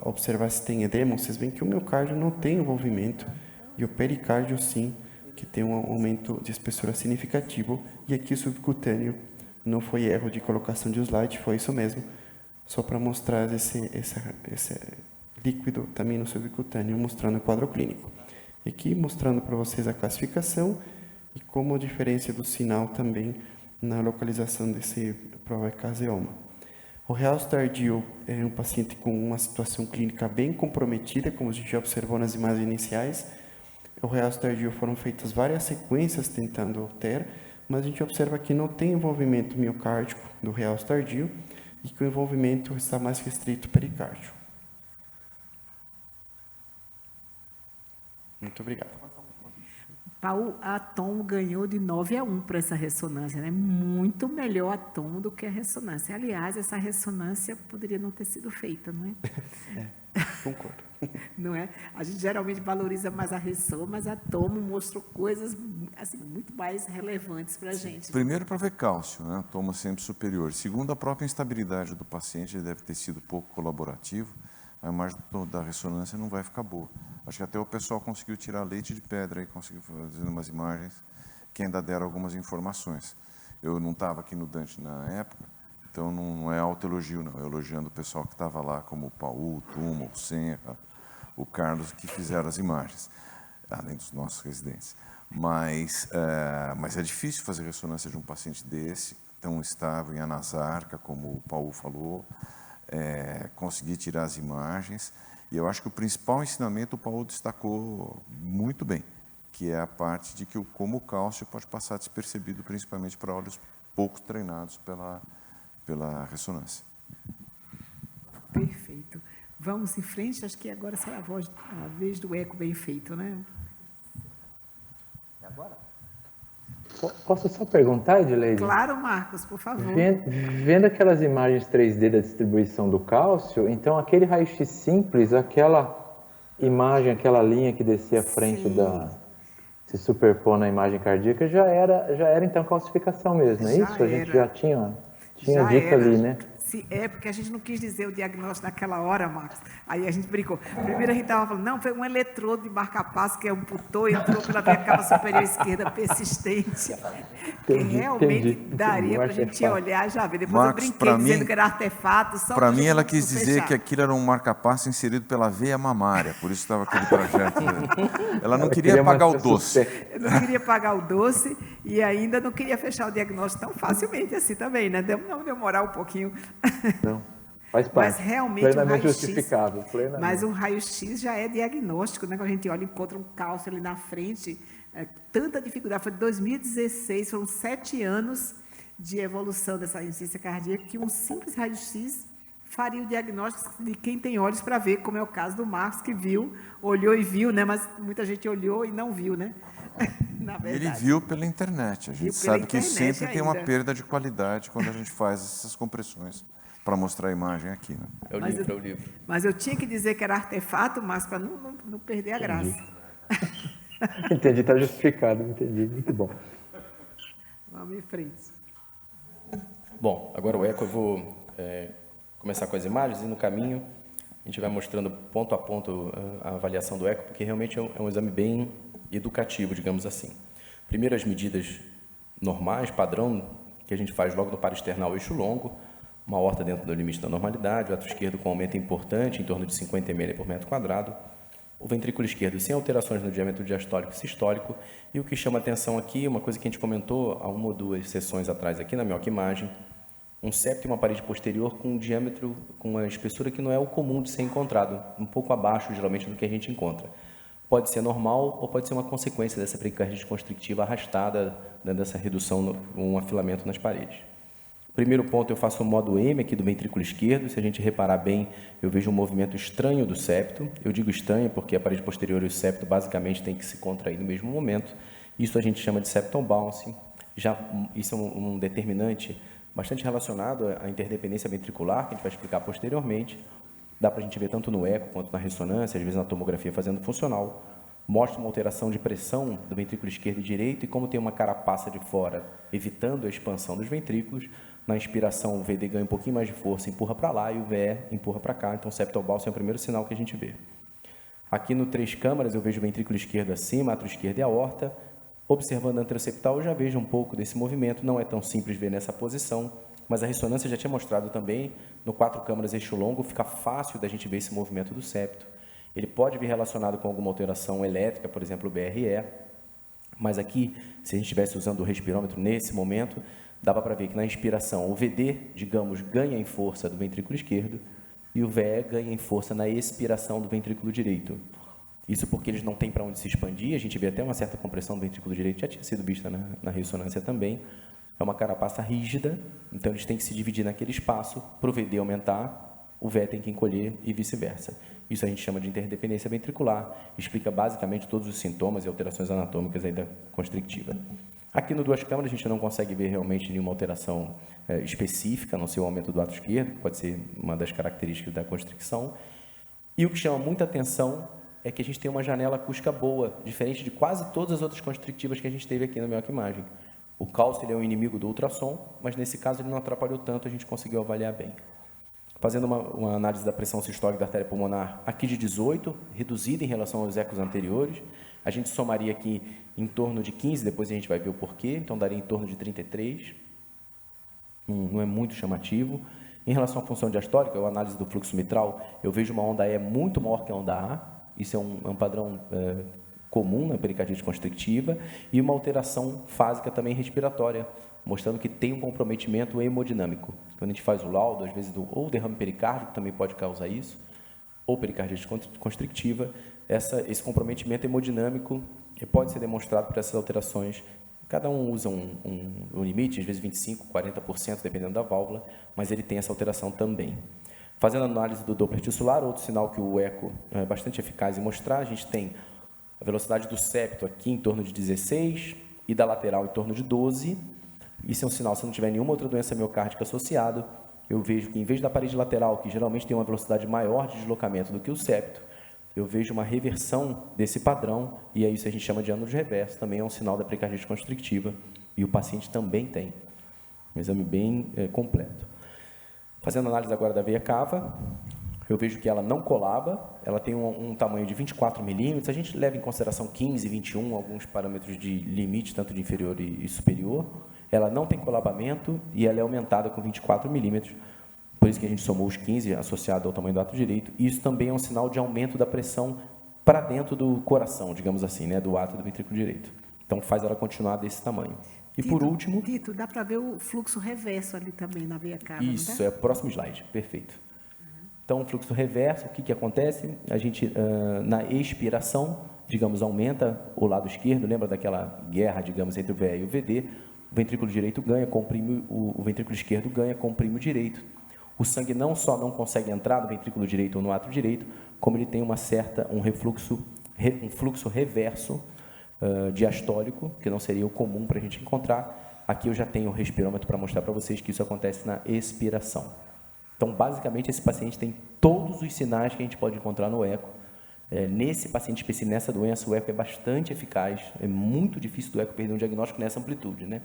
observar se tem edema, vocês veem que o miocárdio não tem envolvimento, e o pericárdio sim, que tem um aumento de espessura significativo, e aqui o subcutâneo não foi erro de colocação de slide, foi isso mesmo, só para mostrar esse líquido também no subcutâneo, mostrando o quadro clínico. E aqui mostrando para vocês a classificação e como diferença do sinal também na localização desse proecaseoma. O realce tardio é um paciente com uma situação clínica bem comprometida, como a gente já observou nas imagens iniciais. O realce tardio foram feitas várias sequências tentando obter, mas a gente observa que não tem envolvimento miocárdico do realce tardio e que o envolvimento está mais restrito ao pericárdio. Muito obrigado. Paulo, a Tom ganhou de 9-1 para essa ressonância, né? Muito melhor a Tom do que a ressonância. Aliás, essa ressonância poderia não ter sido feita, não é? Concordo. Não é? A gente geralmente valoriza mais a ressô, mas a Tom mostrou coisas assim, muito mais relevantes para a gente. Primeiro, para ver cálcio, né? Toma sempre superior. Segundo, a própria instabilidade do paciente, ele deve ter sido pouco colaborativo. A imagem da ressonância não vai ficar boa. Acho que até o pessoal conseguiu tirar leite de pedra e conseguiu fazer umas imagens que ainda deram algumas informações. Eu não estava aqui no Dante na época, então não é autoelogio, não. É elogiando o pessoal que estava lá, como o Paulo, o Tuma, o Senra, o Carlos, que fizeram as imagens, além dos nossos residentes. Mas é difícil fazer ressonância de um paciente desse, tão estável em anasarca, como o Paulo falou, conseguir tirar as imagens. E eu acho que o principal ensinamento o Paulo destacou muito bem, que é a parte de que como o cálcio pode passar despercebido, principalmente para olhos pouco treinados pela ressonância. Perfeito. Vamos em frente, acho que agora será a vez do eco bem feito, né? É agora? Posso só perguntar, Edileide? Claro, Marcos, por favor. Vendo aquelas imagens 3D da distribuição do cálcio, então aquele raio-x simples, aquela imagem, aquela linha que descia à frente se superpor na imagem cardíaca, já era então calcificação mesmo, é isso? A gente já tinha dica ali, né? Porque a gente não quis dizer o diagnóstico naquela hora, Marcos. Aí a gente brincou. Primeiro a gente estava falando, não, foi um eletrodo de marca-passo que amputou e entrou pela minha cava superior esquerda persistente. Que realmente daria para a gente olhar e já ver. Depois Marcos, eu brinquei dizendo que era artefato. Para mim, ela quis dizer que aquilo era um marca-passo inserido pela veia mamária, por isso estava aquele projeto. Ela não queria pagar o doce. Eu não queria pagar o doce e ainda não queria fechar o diagnóstico tão facilmente assim também, né? Não demorar um pouquinho. Não, faz parte. Mas realmente plenamente justificável. Plenamente. Mas o raio-x já é diagnóstico, né? Quando a gente olha e encontra um cálcio ali na frente, tanta dificuldade. Foi de 2016, foram 7 anos de evolução dessa insuficiência cardíaca, que um simples raio-x faria o diagnóstico de quem tem olhos para ver, como é o caso do Marcos, que olhou e viu, né? Mas muita gente olhou e não viu, né? Na verdade. Ele viu pela internet. A gente sabe que sempre tem uma perda de qualidade quando a gente faz essas compressões para mostrar a imagem aqui. Né? É o livro. Mas eu tinha que dizer que era artefato, mas para não perder a graça. Entendi, está justificado, entendi. Muito bom. Vamos em frente. Bom, agora o eco eu vou começar com as imagens e no caminho a gente vai mostrando ponto a ponto a avaliação do eco, porque realmente é um exame bem educativo, digamos assim. Primeiro, as medidas normais, padrão, que a gente faz logo no paro external eixo longo, uma aorta dentro do limite da normalidade, o ato esquerdo com aumento importante, em torno de 50 ml por metro quadrado, o ventrículo esquerdo sem alterações no diâmetro diastólico e sistólico, e o que chama atenção aqui, uma coisa que a gente comentou há 1 ou 2 sessões atrás aqui na mioquimagem, um septo e uma parede posterior com um diâmetro, com uma espessura que não é o comum de ser encontrado, um pouco abaixo, geralmente, do que a gente encontra. Pode ser normal ou pode ser uma consequência dessa pericardite constrictiva arrastada, né, dessa redução, um afilamento nas paredes. Primeiro ponto, eu faço o modo M aqui do ventrículo esquerdo. Se a gente reparar bem, eu vejo um movimento estranho do septo. Eu digo estranho porque a parede posterior e o septo basicamente tem que se contrair no mesmo momento. Isso a gente chama de septal bouncing. Isso é um determinante bastante relacionado à interdependência ventricular, que a gente vai explicar posteriormente. Dá para a gente ver tanto no eco quanto na ressonância, às vezes na tomografia fazendo funcional. Mostra uma alteração de pressão do ventrículo esquerdo e direito, e como tem uma carapaça de fora, evitando a expansão dos ventrículos, na inspiração o VD ganha um pouquinho mais de força, empurra para lá, e o VE empurra para cá. Então, o septal bouncing é o primeiro sinal que a gente vê. Aqui no 3 câmaras, eu vejo o ventrículo esquerdo acima, átrio esquerdo e aorta. Observando a anteroceptal, eu já vejo um pouco desse movimento. Não é tão simples ver nessa posição, mas a ressonância já tinha mostrado também, no 4 câmaras eixo longo, fica fácil da gente ver esse movimento do septo. Ele pode vir relacionado com alguma alteração elétrica, por exemplo, o BRE. Mas aqui, se a gente estivesse usando o respirômetro nesse momento, dava para ver que na inspiração o VD, digamos, ganha em força do ventrículo esquerdo e o VE ganha em força na expiração do ventrículo direito. Isso porque eles não têm para onde se expandir, a gente vê até uma certa compressão do ventrículo direito, já tinha sido vista na ressonância também. É uma carapaça rígida, então eles têm que se dividir naquele espaço, para o VD aumentar, o VE tem que encolher e vice-versa. Isso a gente chama de interdependência ventricular, explica basicamente todos os sintomas e alterações anatômicas aí da constrictiva. Aqui no duas câmaras a gente não consegue ver realmente nenhuma alteração específica, a não ser o aumento do ato esquerdo, que pode ser uma das características da constricção. E o que chama muita atenção é que a gente tem uma janela acústica boa, diferente de quase todas as outras constrictivas que a gente teve aqui na mioquimagem. O cálcio ele é um inimigo do ultrassom, mas nesse caso ele não atrapalhou tanto, a gente conseguiu avaliar bem. Fazendo uma análise da pressão sistólica da artéria pulmonar, aqui de 18, reduzida em relação aos ecos anteriores, a gente somaria aqui em torno de 15, depois a gente vai ver o porquê, então daria em torno de 33, não é muito chamativo. Em relação à função diastólica, a análise do fluxo mitral, eu vejo uma onda E muito maior que a onda A, isso é um padrão comum na pericardite constrictiva, e uma alteração fásica também respiratória, mostrando que tem um comprometimento hemodinâmico. Quando a gente faz o laudo, às vezes, ou derrame pericárdico, também pode causar isso, ou pericardite constrictiva, esse comprometimento hemodinâmico pode ser demonstrado por essas alterações. Cada um usa um limite, às vezes 25%, 40%, dependendo da válvula, mas ele tem essa alteração também. Fazendo a análise do Doppler tissular, outro sinal que o eco é bastante eficaz em mostrar, a gente tem a velocidade do septo aqui em torno de 16 e da lateral em torno de 12. Isso é um sinal, se não tiver nenhuma outra doença miocárdica associada, eu vejo que em vez da parede lateral, que geralmente tem uma velocidade maior de deslocamento do que o septo, eu vejo uma reversão desse padrão, e aí isso a gente chama de ângulo de reverso, também é um sinal da pericardite constrictiva, e o paciente também tem. Um exame bem completo. Fazendo análise agora da veia cava, eu vejo que ela não colaba, ela tem um tamanho de 24 milímetros, a gente leva em consideração 15, 21, alguns parâmetros de limite, tanto de inferior e superior. Ela não tem colabamento e ela é aumentada com 24 milímetros, por isso que a gente somou os 15 associado ao tamanho do ato direito. Isso também é um sinal de aumento da pressão para dentro do coração, digamos assim, né, do ato do ventrículo direito. Então, faz ela continuar desse tamanho. E Tito, por último... Tito, dá para ver o fluxo reverso ali também na veia cava, Isso, não é o próximo slide, perfeito. Então, o fluxo reverso, o que acontece? A gente, na expiração, digamos, aumenta o lado esquerdo, lembra daquela guerra, digamos, entre o VE e o VD, o ventrículo direito ganha, comprime, o ventrículo esquerdo ganha, comprime o direito. O sangue não só não consegue entrar no ventrículo direito ou no átrio direito, como ele tem um fluxo reverso diastólico, que não seria o comum para a gente encontrar. Aqui eu já tenho o respirômetro para mostrar para vocês que isso acontece na expiração. Então, basicamente, esse paciente tem todos os sinais que a gente pode encontrar no eco. Nesse paciente específico, nessa doença, o eco é bastante eficaz, é muito difícil do eco perder um diagnóstico nessa amplitude, né?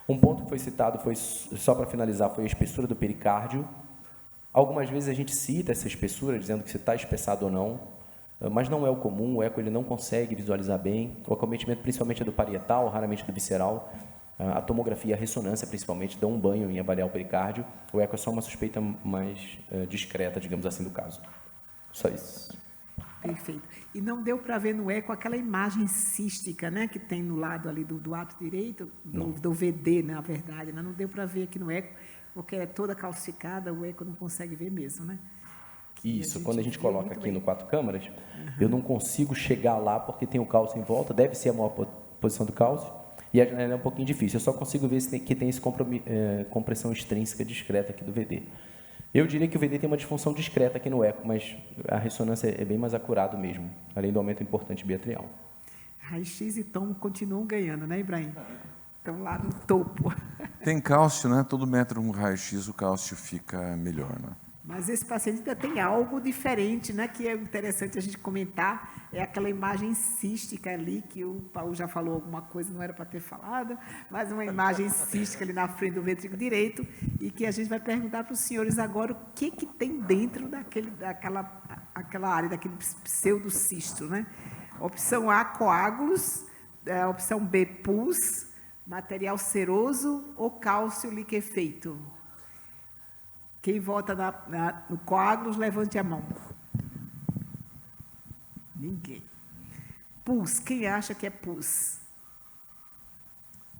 Um ponto que foi citado, só para finalizar, foi a espessura do pericárdio. Algumas vezes a gente cita essa espessura, dizendo que se está espessado ou não, mas não é o comum, o eco ele não consegue visualizar bem. O acometimento principalmente é do parietal, raramente do visceral. A tomografia e a ressonância, principalmente, dão um banho em avaliar o pericárdio. O eco é só uma suspeita mais discreta, digamos assim, do caso. Só isso. Perfeito. E não deu para ver no eco aquela imagem cística, né, que tem no lado ali do ato direito, do VD, na verdade, né? Não deu para ver aqui no eco, porque é toda calcificada, o eco não consegue ver mesmo, né? Isso, quando a gente coloca aqui no 4 câmaras, eu não consigo chegar lá porque tem o cálcio em volta, deve ser a maior posição do cálcio, e a janela é um pouquinho difícil, eu só consigo ver que tem essa compressão extrínseca discreta aqui do VD. Eu diria que o VD tem uma disfunção discreta aqui no eco, mas a ressonância é bem mais acurado mesmo, além do aumento importante biatrial. Raio-X e tom continuam ganhando, né, Ibrahim? Estão lá no topo. Tem cálcio, né? Todo metro um raio-x o cálcio fica melhor, né? Mas esse paciente ainda tem algo diferente, né, que é interessante a gente comentar, é aquela imagem cística ali, que o Paulo já falou alguma coisa, não era para ter falado, mas uma imagem cística ali na frente do ventrículo direito, e que a gente vai perguntar para os senhores agora o que tem dentro daquela área, daquele pseudocisto, né? Opção A, coágulos, opção B, pus, material seroso ou cálcio liquefeito. Quem vota no coágulos, levante a mão. Ninguém. Pus, quem acha que é pus?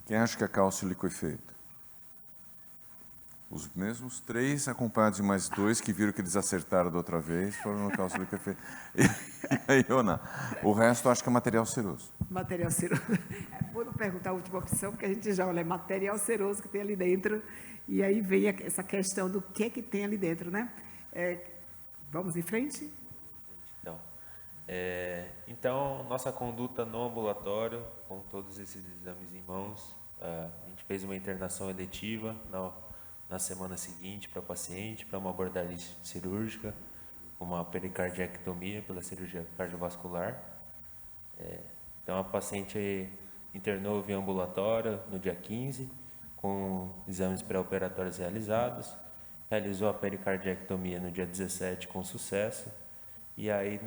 Quem acha que é cálcio liquefeito? Os mesmos 3, acompanhados de mais 2, que viram que eles acertaram da outra vez, foram no cálcio liquefeito. E aí, Ona, o resto eu acho que é material ceroso. Material ceroso. Vou não perguntar a última opção, porque a gente já olha, é material ceroso que tem ali dentro, e aí vem essa questão do que tem ali dentro, né? Vamos em frente? Então, nossa conduta no ambulatório, com todos esses exames em mãos, a gente fez uma internação eletiva na semana seguinte para o paciente, para uma abordagem cirúrgica, uma pericardiectomia pela cirurgia cardiovascular. Então, a paciente internou via ambulatório no dia 15, com exames pré-operatórios realizados, realizou a pericardiectomia no dia 17 com sucesso, e aí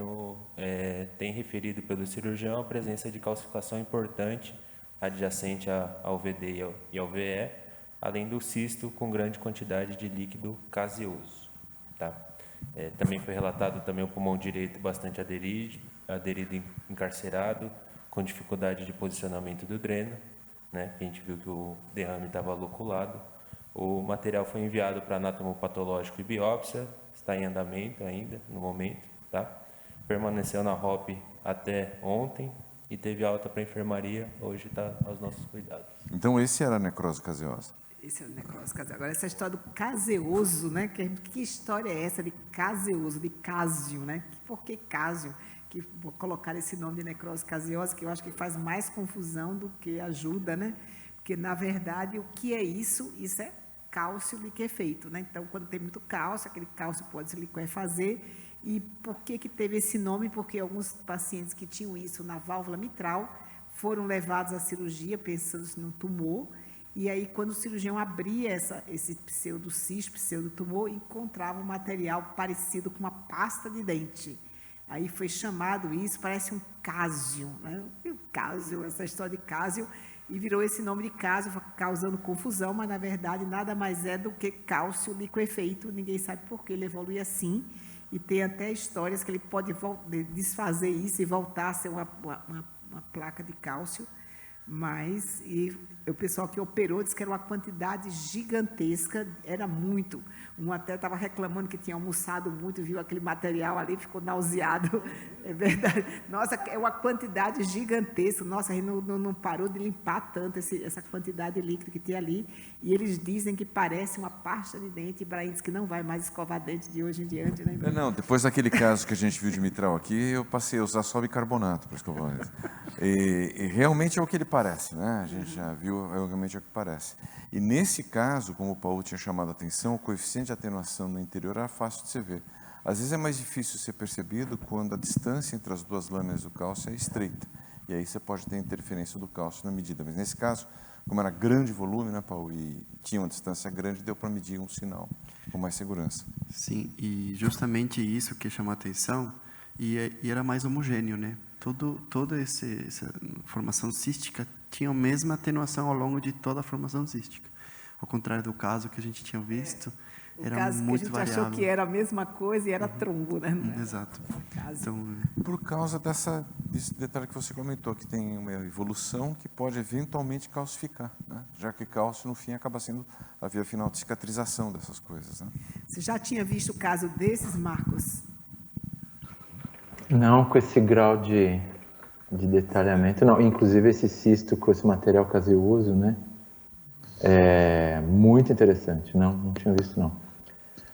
tem referido pelo cirurgião a presença de calcificação importante adjacente ao VD e ao VE, além do cisto com grande quantidade de líquido caseoso. Tá? Também foi relatado também o pulmão direito bastante aderido encarcerado, com dificuldade de posicionamento do dreno, né? A gente viu que o derrame estava loculado. O material foi enviado para anatomopatológico e biópsia, está em andamento ainda no momento, tá? Permaneceu na ROP até ontem e teve alta para a enfermaria, hoje está aos nossos cuidados. Então, esse era a necrose caseosa. Esse é o necrose caseosa. Agora, essa história do caseoso, né? Que história é essa de caseoso, de cásio, né? Por que cásio? Que vou colocar esse nome de necrose caseosa, que eu acho que faz mais confusão do que ajuda, né? Porque, na verdade, o que é isso? Isso é cálcio liquefeito, né? Então, quando tem muito cálcio, aquele cálcio pode se liquefazer. E por que teve esse nome? Porque alguns pacientes que tinham isso na válvula mitral foram levados à cirurgia pensando num tumor, e aí quando o cirurgião abria esse pseudocisto, pseudotumor, encontrava um material parecido com uma pasta de dente. Aí foi chamado isso, parece um cásio, né? Cásio, essa história de cásio, e virou esse nome de cásio, causando confusão, mas na verdade nada mais é do que cálcio liquefeito, ninguém sabe por que ele evolui assim. E tem até histórias que ele pode desfazer isso e voltar a ser uma placa de cálcio, mas o pessoal que operou disse que era uma quantidade gigantesca, era muito. Um até estava reclamando que tinha almoçado muito, viu aquele material ali, ficou nauseado. É verdade. Nossa, é uma quantidade gigantesca. Nossa, a gente não parou de limpar tanto essa quantidade de líquido que tinha ali. E eles dizem que parece uma pasta de dente, e Ibrahim diz que não vai mais escovar dente de hoje em diante. Né? Não, depois daquele caso que a gente viu de mitral aqui, eu passei a usar só bicarbonato para escovar dente. E realmente é o que ele parece, né? A gente já viu, realmente é o que parece. E nesse caso, como o Paulo tinha chamado a atenção, o coeficiente de atenuação no interior era fácil de se ver. Às vezes é mais difícil ser percebido quando a distância entre as duas lâminas do cálcio é estreita. E aí você pode ter interferência do cálcio na medida. Mas nesse caso, como era grande volume, né, Paulo, e tinha uma distância grande, deu para medir um sinal com mais segurança. Sim, e justamente isso que chamou a atenção, e era mais homogêneo, né? Toda essa formação cística tinha a mesma atenuação ao longo de toda a formação cística. Ao contrário do caso que a gente tinha visto, era muito variável. O caso que a gente achou que era a mesma coisa e era trombo, né? Exato. Então, por causa desse detalhe que você comentou, que tem uma evolução que pode eventualmente calcificar, né? Já que cálcio, no fim, acaba sendo a via final de cicatrização dessas coisas. Né? Você já tinha visto o caso desses, Marcos? Não, com esse grau de detalhamento, não. Inclusive esse cisto com esse material caseoso, né? É muito interessante. Não tinha visto, não.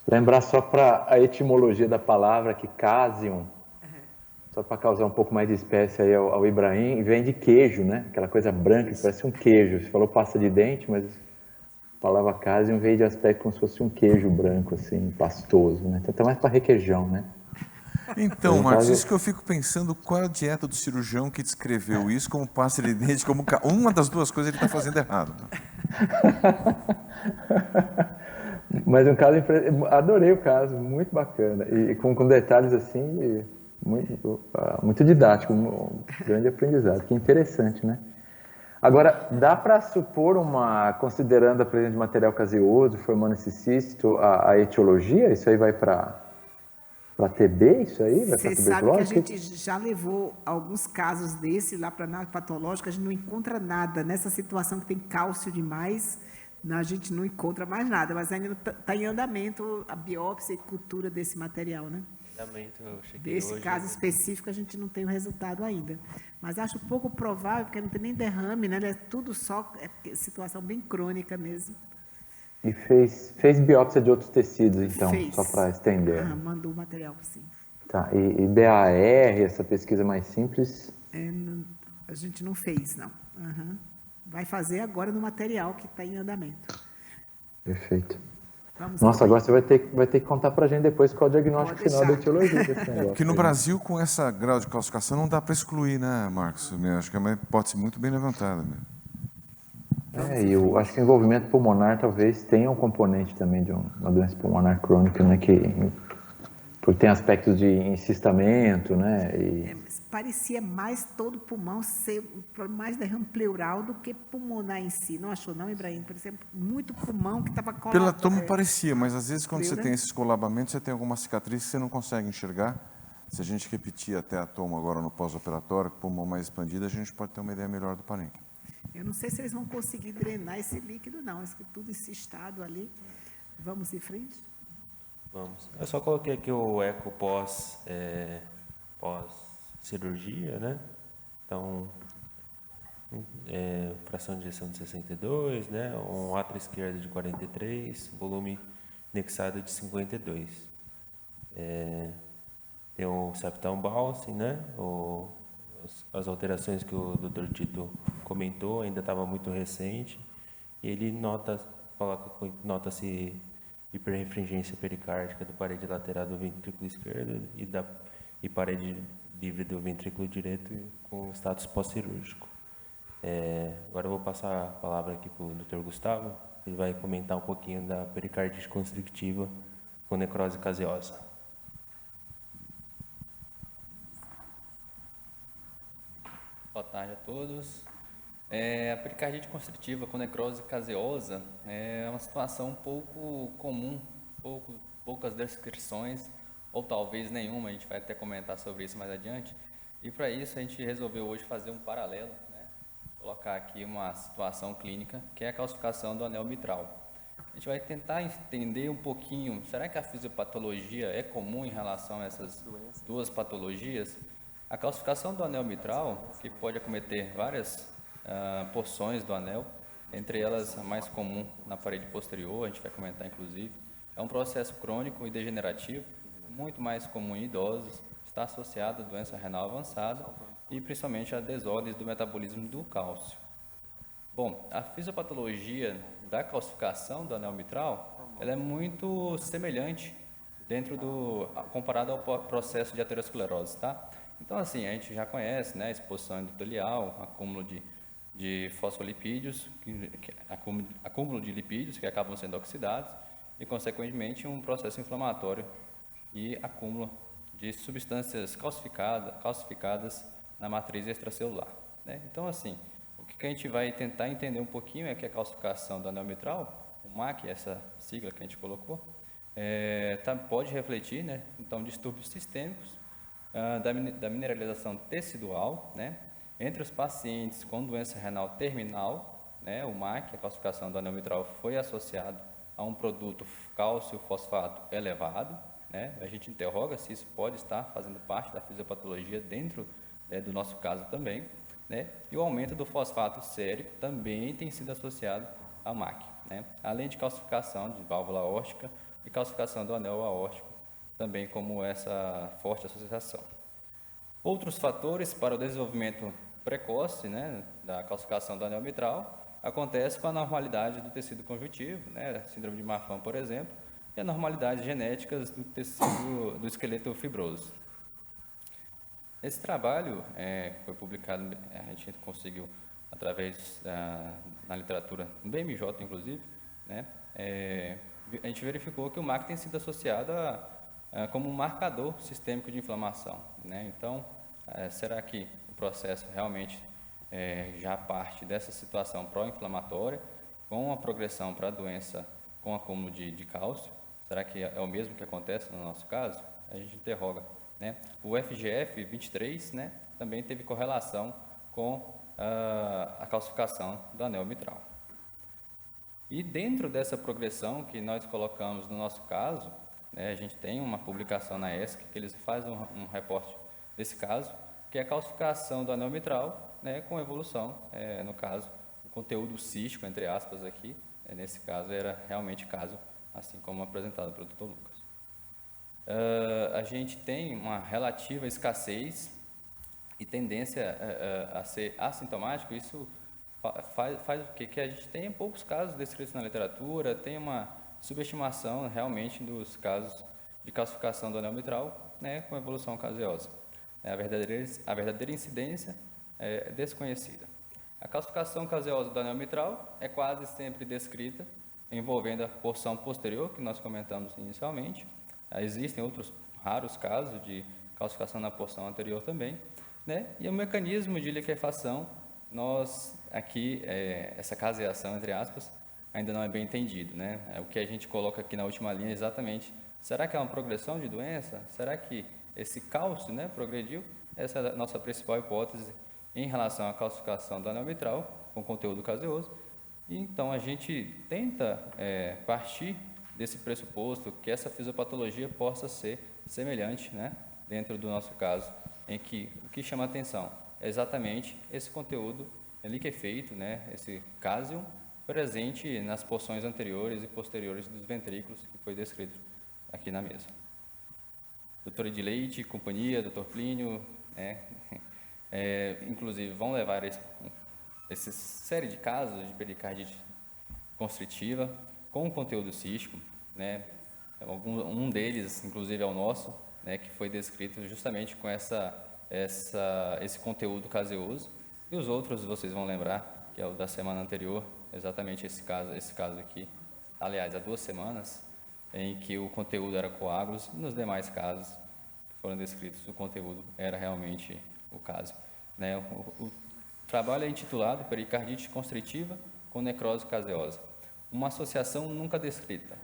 Lembrar só para a etimologia da palavra, que casium, só para causar um pouco mais de espécie aí ao Ibrahim, vem de queijo, né? Aquela coisa branca que parece um queijo. Você falou pasta de dente, mas a palavra casium veio de aspecto como se fosse um queijo branco, assim, pastoso, né? Então tá mais para requeijão, né? Então, Marcos, isso que eu fico pensando, qual é a dieta do cirurgião que descreveu isso como pasta de dente, como uma das duas coisas ele está fazendo errado. Mas um caso, adorei o caso, muito bacana, e com detalhes assim, muito didático, um grande aprendizado, que interessante, né? Agora, dá para supor considerando a presença de material caseoso, formando esse cisto, a etiologia? Isso aí vai para Para TB, isso aí? Vai para Você sabe que a tuberculose? gente já levou alguns casos desse lá para análise patológica, a gente não encontra nada. Nessa situação que tem cálcio demais, a gente não encontra mais nada, mas ainda está em andamento a biópsia e cultura desse material, né? Eu cheguei Desse hoje, caso específico, a gente não tem o resultado ainda. Mas acho pouco provável, porque não tem nem derrame, né? É tudo só situação bem crônica mesmo. E fez biópsia de outros tecidos, então, Fez. só para estender. Ah, mandou o material, sim. Tá, e BAR, essa pesquisa mais simples? A gente não fez, não. Aham. Vai fazer agora no material que está em andamento. Perfeito. Vamos Nossa, lá. agora você vai ter que contar para a gente depois qual é o diagnóstico Pode final da deixar. etiologia desse negócio. Porque no aí. Brasil, com essa grau de classificação, não dá para excluir, né, Marcos? Eu acho que é uma hipótese muito bem levantada. Né? E eu acho que o envolvimento pulmonar talvez tenha um componente também de uma doença pulmonar crônica, né, porque tem aspectos de encistamento, né, e Parecia mais todo pulmão ser mais derrame pleural do que pulmonar em si. Não achou, não, Ibrahim? Parecia muito pulmão que estava colado. Pela toma parecia, mas às vezes quando você Pleura. tem esses colabamentos, você tem alguma cicatriz que você não consegue enxergar. Se a gente repetir até a toma agora no pós-operatório, com o pulmão mais expandido, a gente pode ter uma ideia melhor do parênquima. Eu não sei se eles vão conseguir drenar esse líquido, não. Isso que tudo encistado ali. Vamos em frente? vamos. Eu só coloquei aqui o eco pós-cirurgia, né? Então, fração de ejeção de 62, né? Um átrio esquerdo de 43, volume anexado de 52. Tem o septão Balsam, né? As alterações que o Dr. Tito comentou, ainda estava muito recente, e ele nota-se hiperrefringência pericárdica do parede lateral do ventrículo esquerdo e parede livre do ventrículo direito com status pós-cirúrgico. Agora eu vou passar a palavra aqui para o Dr. Gustavo, ele vai comentar um pouquinho da pericardite constrictiva com necrose caseosa. Boa tarde a todos. A pericardite constritiva com necrose caseosa é uma situação um pouco comum, poucas descrições, ou talvez nenhuma, a gente vai até comentar sobre isso mais adiante. E para isso a gente resolveu hoje fazer um paralelo, né? Colocar aqui uma situação clínica, que é a calcificação do anel mitral. A gente vai tentar entender um pouquinho, será que a fisiopatologia é comum em relação a essas duas patologias? A calcificação do anel mitral, que pode acometer várias porções do anel, entre elas a mais comum na parede posterior, a gente vai comentar inclusive, é um processo crônico e degenerativo, muito mais comum em idosos, está associado à doença renal avançada e principalmente a desordens do metabolismo do cálcio. Bom, a fisiopatologia da calcificação do anel mitral, ela é muito semelhante comparado ao processo de aterosclerose, tá? Então, assim, a gente já conhece, né, exposição endotelial, acúmulo de fosfolipídios, acúmulo de lipídios que acabam sendo oxidados e, consequentemente, um processo inflamatório e acúmulo de substâncias calcificadas na matriz extracelular, né? Então, assim, o que a gente vai tentar entender um pouquinho é que a calcificação do anel mitral, o MAC, essa sigla que a gente colocou, pode refletir, né, então, distúrbios sistêmicos, da mineralização tecidual, né, entre os pacientes com doença renal terminal, né, o MAC, a calcificação do anel mitral, foi associado a um produto cálcio fosfato elevado, né, a gente interroga se isso pode estar fazendo parte da fisiopatologia dentro do nosso caso também, né, e o aumento do fosfato sérico também tem sido associado ao MAC, né, além de calcificação de válvula aórtica e calcificação do anel aórtico, também como essa forte associação. Outros fatores para o desenvolvimento precoce, né, da calcificação do anel mitral acontece com a normalidade do tecido conjuntivo, né, síndrome de Marfan, por exemplo, e anormalidades genéticas do tecido do esqueleto fibroso. Esse trabalho foi publicado, a gente conseguiu através na literatura, no BMJ inclusive, né, a gente verificou que o MAC tem sido associado como um marcador sistêmico de inflamação, né? Então, será que o processo realmente já parte dessa situação pró-inflamatória, com a progressão para a doença com acúmulo de cálcio? Será que é o mesmo que acontece no nosso caso? a gente interroga, né? O FGF 23, né, também teve correlação com a calcificação do anel mitral. E dentro dessa progressão que nós colocamos no nosso caso, né, a gente tem uma publicação na ESC que eles fazem um reporte desse caso, que é a calcificação do anel mitral, né, com evolução, no caso, o conteúdo cístico, entre aspas, aqui, nesse caso era realmente caso, assim como apresentado pelo Dr. Lucas. A gente tem uma relativa escassez e tendência a ser assintomático. Isso faz o quê? Que a gente tenha poucos casos descritos na literatura, tem uma subestimação realmente dos casos de calcificação do anel mitral, né, com evolução caseosa. A verdadeira incidência é desconhecida. A calcificação caseosa do anel mitral é quase sempre descrita envolvendo a porção posterior, que nós comentamos inicialmente. Existem outros raros casos de calcificação na porção anterior também, né? E o mecanismo de liquefação, nós aqui, essa caseação, entre aspas, ainda não é bem entendido, né? O que a gente coloca aqui na última linha é exatamente, será que é uma progressão de doença? Será que esse cálcio, né, progrediu? Essa é a nossa principal hipótese em relação à calcificação do anel mitral, com conteúdo caseoso. E, então, a gente tenta partir desse pressuposto que essa fisiopatologia possa ser semelhante, né, dentro do nosso caso, em que o que chama a atenção é exatamente esse conteúdo liquefeito, né, esse cásium, presente nas porções anteriores e posteriores dos ventrículos, que foi descrito aqui na mesa. Doutor Edileite, companhia, doutor Plínio, né, inclusive vão levar essa série de casos de pericardite constritiva com conteúdo cístico, né, um deles, inclusive, é o nosso, né, que foi descrito justamente com esse conteúdo caseoso, e os outros vocês vão lembrar, que é o da semana anterior, exatamente esse caso aqui, aliás, há 2 semanas, em que o conteúdo era coágulos, e nos demais casos que foram descritos, o conteúdo era realmente o caso, né. O trabalho é intitulado Pericardite constritiva com necrose caseosa, uma associação nunca descrita.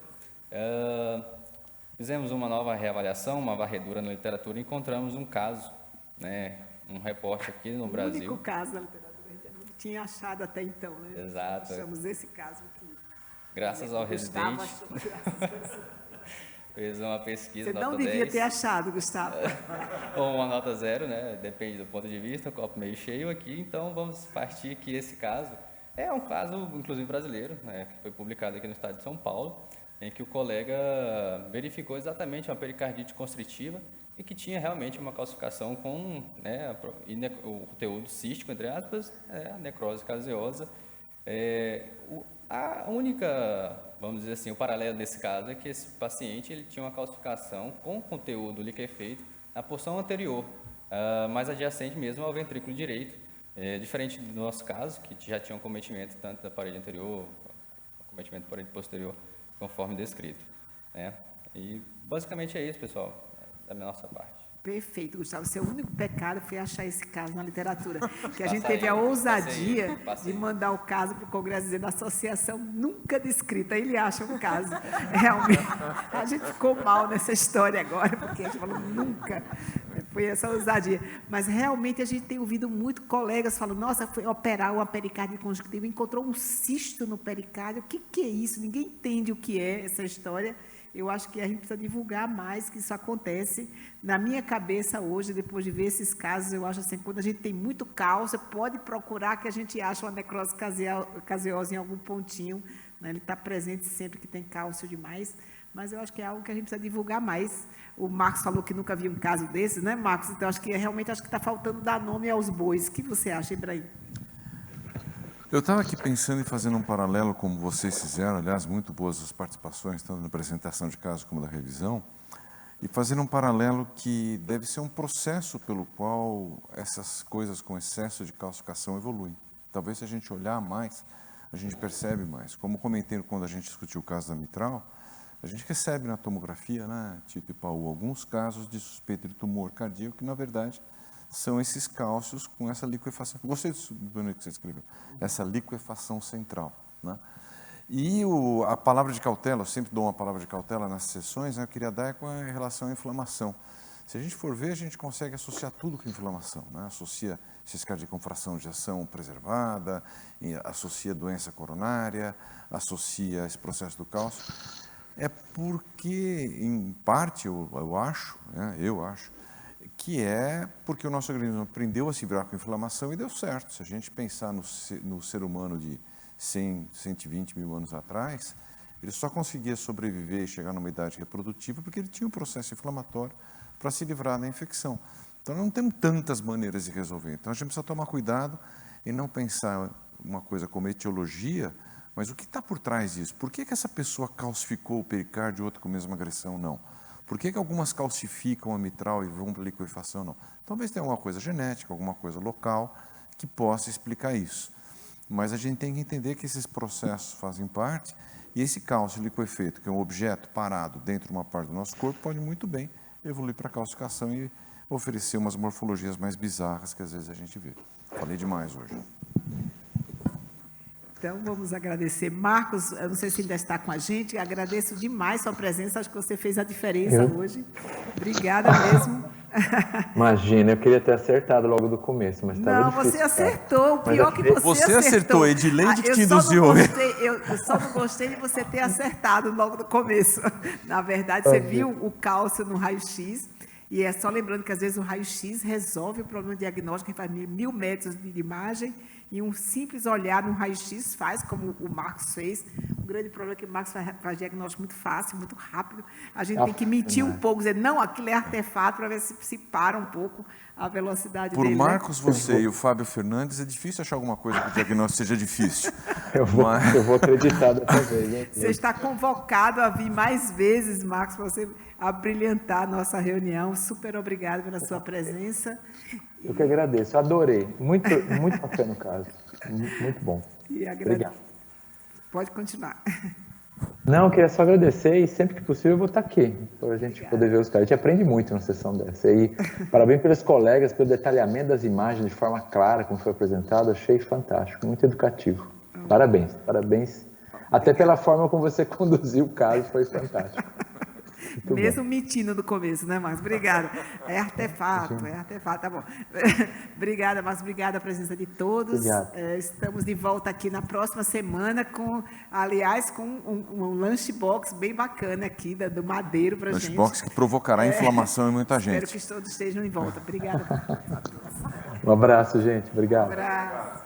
Fizemos uma nova reavaliação, uma varredura na literatura e encontramos um caso, né, um reporte aqui no Brasil. O único caso da literatura, a gente não tinha achado até então, né? Exato. Achamos esse caso aqui. Graças ao residente. Fez uma pesquisa, Você não nota devia 10. ter achado, Gustavo. Ou uma nota 0, né? Depende do ponto de vista, copo meio cheio aqui. Então, vamos partir que esse caso é um caso, inclusive, brasileiro, né, que foi publicado aqui no estado de São Paulo, em que o colega verificou exatamente uma pericardite constritiva e que tinha realmente uma calcificação com, né, o conteúdo cístico, entre aspas, a necrose caseosa. A única, vamos dizer assim, o paralelo desse caso é que esse paciente ele tinha uma calcificação com conteúdo liquefeito na porção anterior, mais adjacente mesmo ao ventrículo direito, diferente do nosso caso, que já tinha um cometimento tanto da parede anterior, cometimento da parede posterior, conforme descrito, né? E basicamente é isso, pessoal, da nossa parte. Perfeito, Gustavo. Seu único pecado foi achar esse caso na literatura. Que a gente teve a ousadia de mandar o caso para o Congresso dizendo associação nunca descrita. Ele acha um caso. Realmente, a gente ficou mal nessa história agora, porque a gente falou nunca. Foi essa ousadia. Mas realmente a gente tem ouvido muito colegas falando, nossa, foi operar uma pericardite conjuntiva, encontrou um cisto no pericárdio. O que é isso? Ninguém entende o que é essa história. Eu acho que a gente precisa divulgar mais que isso acontece. Na minha cabeça hoje, depois de ver esses casos, eu acho assim, quando a gente tem muito cálcio, pode procurar que a gente acha uma necrose caseosa em algum pontinho, né? Ele está presente sempre que tem cálcio demais, mas eu acho que é algo que a gente precisa divulgar mais. O Marcos falou que nunca viu um caso desses, né, Marcos? Então, realmente acho que está faltando dar nome aos bois. O que você acha, Ibrahim? Eu estava aqui pensando em fazer um paralelo, como vocês fizeram, aliás, muito boas as participações, tanto na apresentação de caso como na revisão, e fazer um paralelo que deve ser um processo pelo qual essas coisas com excesso de calcificação evoluem. Talvez se a gente olhar mais, a gente percebe mais. Como comentei quando a gente discutiu o caso da mitral, a gente recebe na tomografia, né, Tito e Paul, alguns casos de suspeita de tumor cardíaco que, na verdade, são esses cálcios com essa liquefação. Gostei do que você escreveu, essa liquefação central, né? E a palavra de cautela, eu sempre dou uma palavra de cautela nas sessões, né, eu queria dar com a relação à inflamação. Se a gente for ver, a gente consegue associar tudo com inflamação, né? Associa ciência cardíaca com fração de ejeção preservada, associa doença coronária, associa esse processo do cálcio. É porque, em parte, eu acho, que é porque o nosso organismo aprendeu a se virar com inflamação e deu certo. Se a gente pensar no ser humano de 100, 120 mil anos atrás, ele só conseguia sobreviver e chegar numa idade reprodutiva porque ele tinha um processo inflamatório para se livrar da infecção. Então, não temos tantas maneiras de resolver. Então, a gente precisa tomar cuidado e não pensar uma coisa como etiologia, mas o que está por trás disso? Por que essa pessoa calcificou o pericárdio e outra com a mesma agressão? Não. Por que algumas calcificam a mitral e vão para a liquefação? Não. Talvez tenha alguma coisa genética, alguma coisa local que possa explicar isso. Mas a gente tem que entender que esses processos fazem parte e esse cálcio liquefeito, que é um objeto parado dentro de uma parte do nosso corpo, pode muito bem evoluir para a calcificação e oferecer umas morfologias mais bizarras que às vezes a gente vê. Falei demais hoje. Então, vamos agradecer. Marcos, eu não sei se ainda está com a gente, agradeço demais sua presença, acho que você fez a diferença hoje. Obrigada mesmo. Imagina, eu queria ter acertado logo do começo, mas estava Não, difícil. você acertou, o pior que Você acertou, Edilene que te induziu. Eu só não gostei de você ter acertado logo no começo. Na verdade, você viu o cálcio no raio-x, e é só lembrando que às vezes o raio-x resolve o problema diagnóstico, que faz 1000 metros de imagem, e um simples olhar no raio-x faz, como o Marcos fez. O grande problema é que o Marcos faz diagnóstico muito fácil, muito rápido. A gente tem que mentir um pouco, dizer, não, aquilo é artefato, para ver se para um pouco a velocidade Por dele. Marcos, você e o Fábio Fernandes, é difícil achar alguma coisa que o diagnóstico seja difícil. Eu vou acreditar dessa vez. Hein? Você está convocado a vir mais vezes, Marcos, para você abrilhantar a nossa reunião. Super obrigado pela sua presença. Eu que agradeço, adorei. Muito, muito bacana o caso. Muito bom. E Obrigado. Pode continuar. Não, eu queria só agradecer e sempre que possível eu vou estar aqui, para a gente poder ver os caras. A gente aprende muito numa sessão dessa. E parabéns pelos colegas, pelo detalhamento das imagens de forma clara, como foi apresentado. Achei fantástico, muito educativo. Parabéns, parabéns. Até pela forma como você conduziu o caso, foi fantástico. Muito mesmo bom. mentindo no começo, né, Marcos? Obrigada. É artefato, tá bom. Obrigada, Marcos, obrigada a presença de todos. Estamos de volta aqui na próxima semana, aliás, com um lunchbox bem bacana aqui, do Madeiro para a gente. Lunchbox que provocará inflamação em muita gente. Espero que todos estejam em volta. Obrigada. Um abraço, gente. Obrigado. Um abraço.